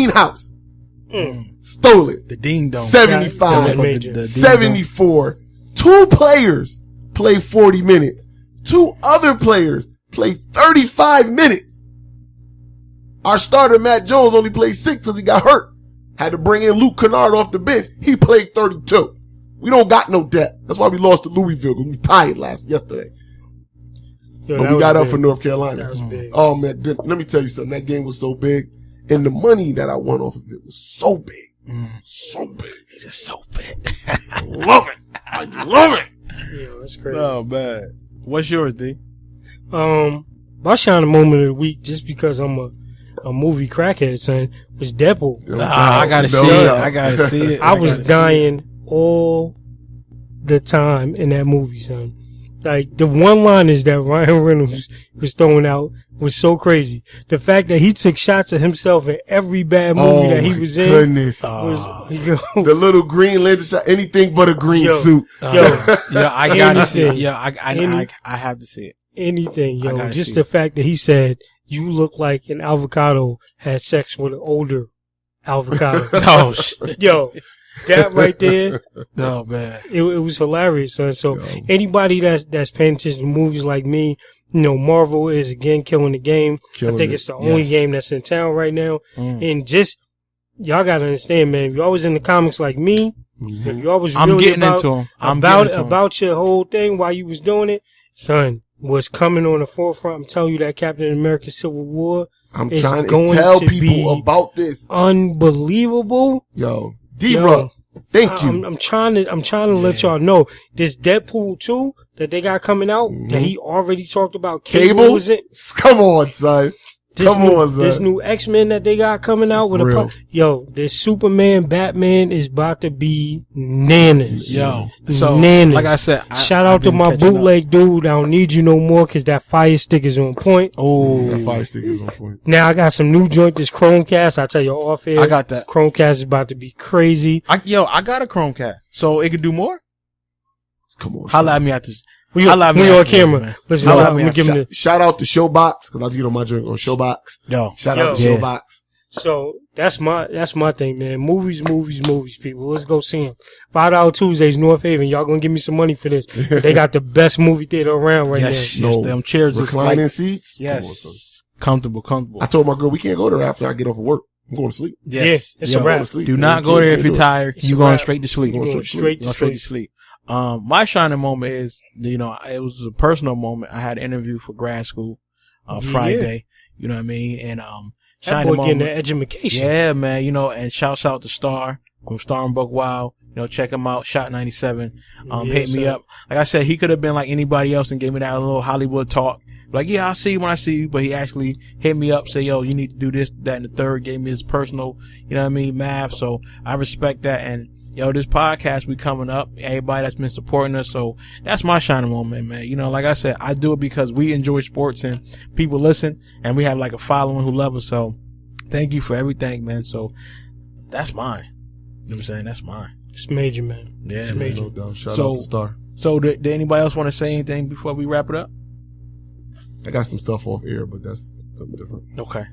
house. Stole it. The Dean Dome. 75, The 74. 2 players play 40 minutes. 2 other players play 35 minutes. Our starter, Matt Jones, only played 6 because he got hurt. Had to bring in Luke Kennard off the bench. He played 32. We don't got no depth. That's why we lost to Louisville because we tied yesterday. Yo, but we got up for North Carolina. That was big. Oh, man. Let me tell you something. That game was so big. And the money that I won off of it was so big. So big. It's just so big. I love it. I love it. Yeah, that's crazy. Oh, man. What's yours, D? My shining moment of the week, just because I'm a movie crackhead, son, was Deadpool. I gotta see it. I gotta see it. I was dying all the time in that movie, son. Like, the one-liners that Ryan Reynolds was throwing out was so crazy. The fact that he took shots of himself in every bad movie that he was in. Goodness. The little green lantern shot, anything but a green suit. I gotta see it. I have to see it. Anything, yo. Just the fact that he said, you look like an avocado had sex with an older avocado. Oh, shit. Yo, that right there. Oh, man. It was hilarious, son. So anybody that's paying attention to movies like me, Marvel is again killing the game. I think it's the only game that's in town right now. And just, y'all gotta understand, man, if y'all was in the comics like me, if y'all was really about your whole thing while you was doing it, son, what's coming on the forefront, I'm telling you that Captain America Civil War I'm trying to tell people about this. Unbelievable. Yo, D-Rock, thank you. I'm trying to let y'all know this Deadpool 2 that they got coming out that he already talked about. Cable? Come on, son. This new X-Men that they got coming out this Superman, Batman is about to be nanas. Yo, so nanas. Like I said, shout out to my bootleg dude. I don't need you no more because that Fire Stick is on point. Oh, that Fire Stick is on point. Now I got some new joint. This Chromecast. I tell you off air. I got that. Chromecast is about to be crazy. I got a Chromecast, so it could do more. Come on, holla at me after. We on camera. Listen, shout out to Showbox because I get on my drink on Showbox. Shout out to Showbox. So that's my thing, man. Movies, people. Let's go see them. $5 Tuesdays, North Haven. Y'all gonna give me some money for this? They got the best movie theater around right now. Yes, them chairs, reclining seats. Yes, comfortable. I told my girl we can't go there after I get off of work. I'm going to sleep. Yes, it's a wrap. Do not go there if you're tired. You're going straight to sleep. Straight to sleep. My shining moment is, it was a personal moment. I had an interview for grad school, Friday. You know what I mean? And, shining moment. Getting the education. Yeah, man. And shouts out to Star from Star and Buck Wild. Check him out. Shot 97. Hit me up. Like I said, he could have been like anybody else and gave me that little Hollywood talk. Like, yeah, I'll see you when I see you. But he actually hit me up, say, yo, you need to do this, that, and the third. Gave me his personal, math. So I respect that. And, this podcast we coming up. Everybody that's been supporting us. So that's my shining moment, man. Like I said, I do it because we enjoy sports and people listen and we have like a following who love us. So thank you for everything, man. So that's mine. You know what I'm saying? That's mine. It's major, man. Yeah, it's major. No doubt. Shout out to Star. So did anybody else want to say anything before we wrap it up? I got some stuff off air, but that's something different. Okay.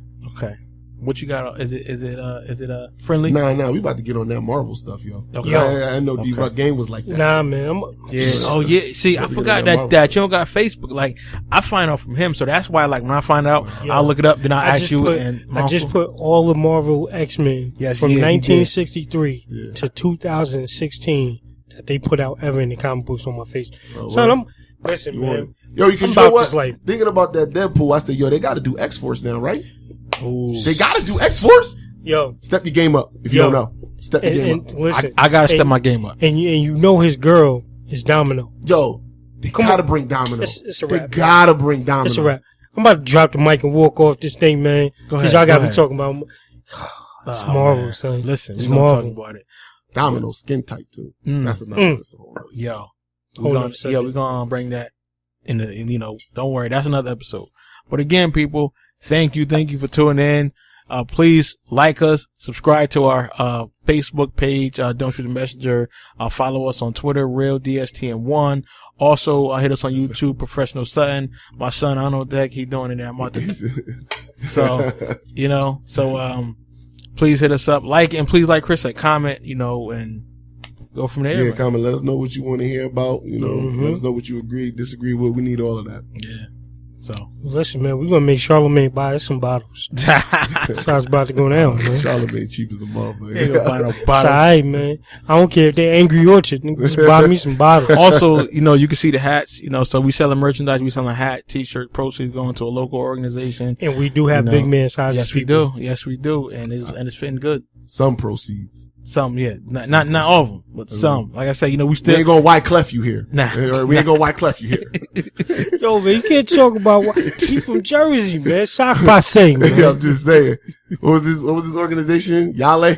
What you got? Is it friendly? Nah. We about to get on that Marvel stuff, yo. Okay. I know D-Rock game was like that. Nah, man. Oh yeah. See, I forgot that you don't got Facebook. Like, I find out from him, so that's why. Like, when I find out, I'll look it up. Then I ask you. I just put all the Marvel X-Men from 1963 to 2016 that they put out ever in the comic books on my face. Son, listen, man. Yo, you know what? Thinking about that Deadpool, I said, yo, they got to do X-Force now, right? Ooh. They got to do X-Force? Yo. Step your game up if you don't know. Step your game up. Listen, I got to step my game up. And his girl is Domino. Yo, they got to bring Domino. It's a wrap. They got to bring Domino. It's a wrap. I'm about to drop the mic and walk off this thing, man. Go ahead. Because y'all got to be talking about it's Marvel, son. Listen, it's we're going to talk about it. Domino's skin tight too. That's another. Yo, we're gonna bring that in don't worry, that's another episode. But again, people, thank you for tuning in. Please like us, subscribe to our Facebook page, Don't Shoot the Messenger. Follow us on Twitter, East-DSTM1. Also, hit us on YouTube, Professional Sutton. My son, I don't know what the heck he's doing in there. I'm about to. So, please hit us up, and please, like Chris said, comment, and go from there. Yeah, comment. Let us know what you want to hear about. Let us know what you agree, disagree with. We need all of that. Yeah. So listen, man, we're gonna make Charlamagne buy us some bottles. That's how it's about to go down, man. Charlamagne cheap as a motherfucker. Ain't gonna buy no bottles. It's alright, man. I don't care if they're Angry Orchard. Just buy me some bottles. Also, you can see the hats. So we selling merchandise. We selling hat, t-shirt, proceeds going to a local organization. And we do have big man sizes. Yes, we do. Yes, we do. And it's fitting good. Some proceeds. Some, yeah. Not all of them, but some. Like I said, we still. We ain't gonna Wyclef you here. Nah. We ain't gonna Wyclef you here. Yo, man, you can't talk about he from Jersey, man. Sock passe, man. I'm just saying. What was this organization? Yale?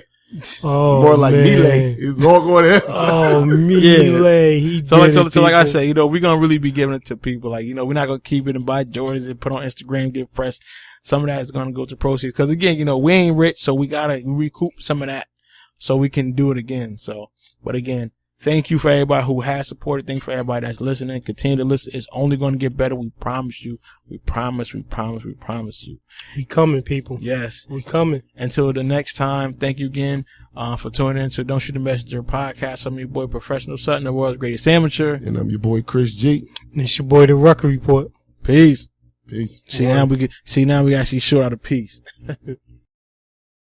Oh, more like man. Mile. It's all going to Oh, Mile. So like I said, we're gonna really be giving it to people. Like, we're not gonna keep it and buy Jordans and put on Instagram, get fresh. Some of that is gonna go to proceeds. Cause again, we ain't rich, so we gotta recoup some of that so we can do it again. So, but again, thank you for everybody who has supported. Thank you for everybody that's listening. Continue to listen. It's only going to get better. We promise you. We promise you. We coming, people. Yes. We coming. Until the next time, thank you again for tuning in to Don't Shoot the Messenger podcast. I'm your boy, Professional Sutton, the world's greatest amateur. And I'm your boy, Chris G. And it's your boy, The Rucker Report. Peace. Peace. See, now we actually show out a piece.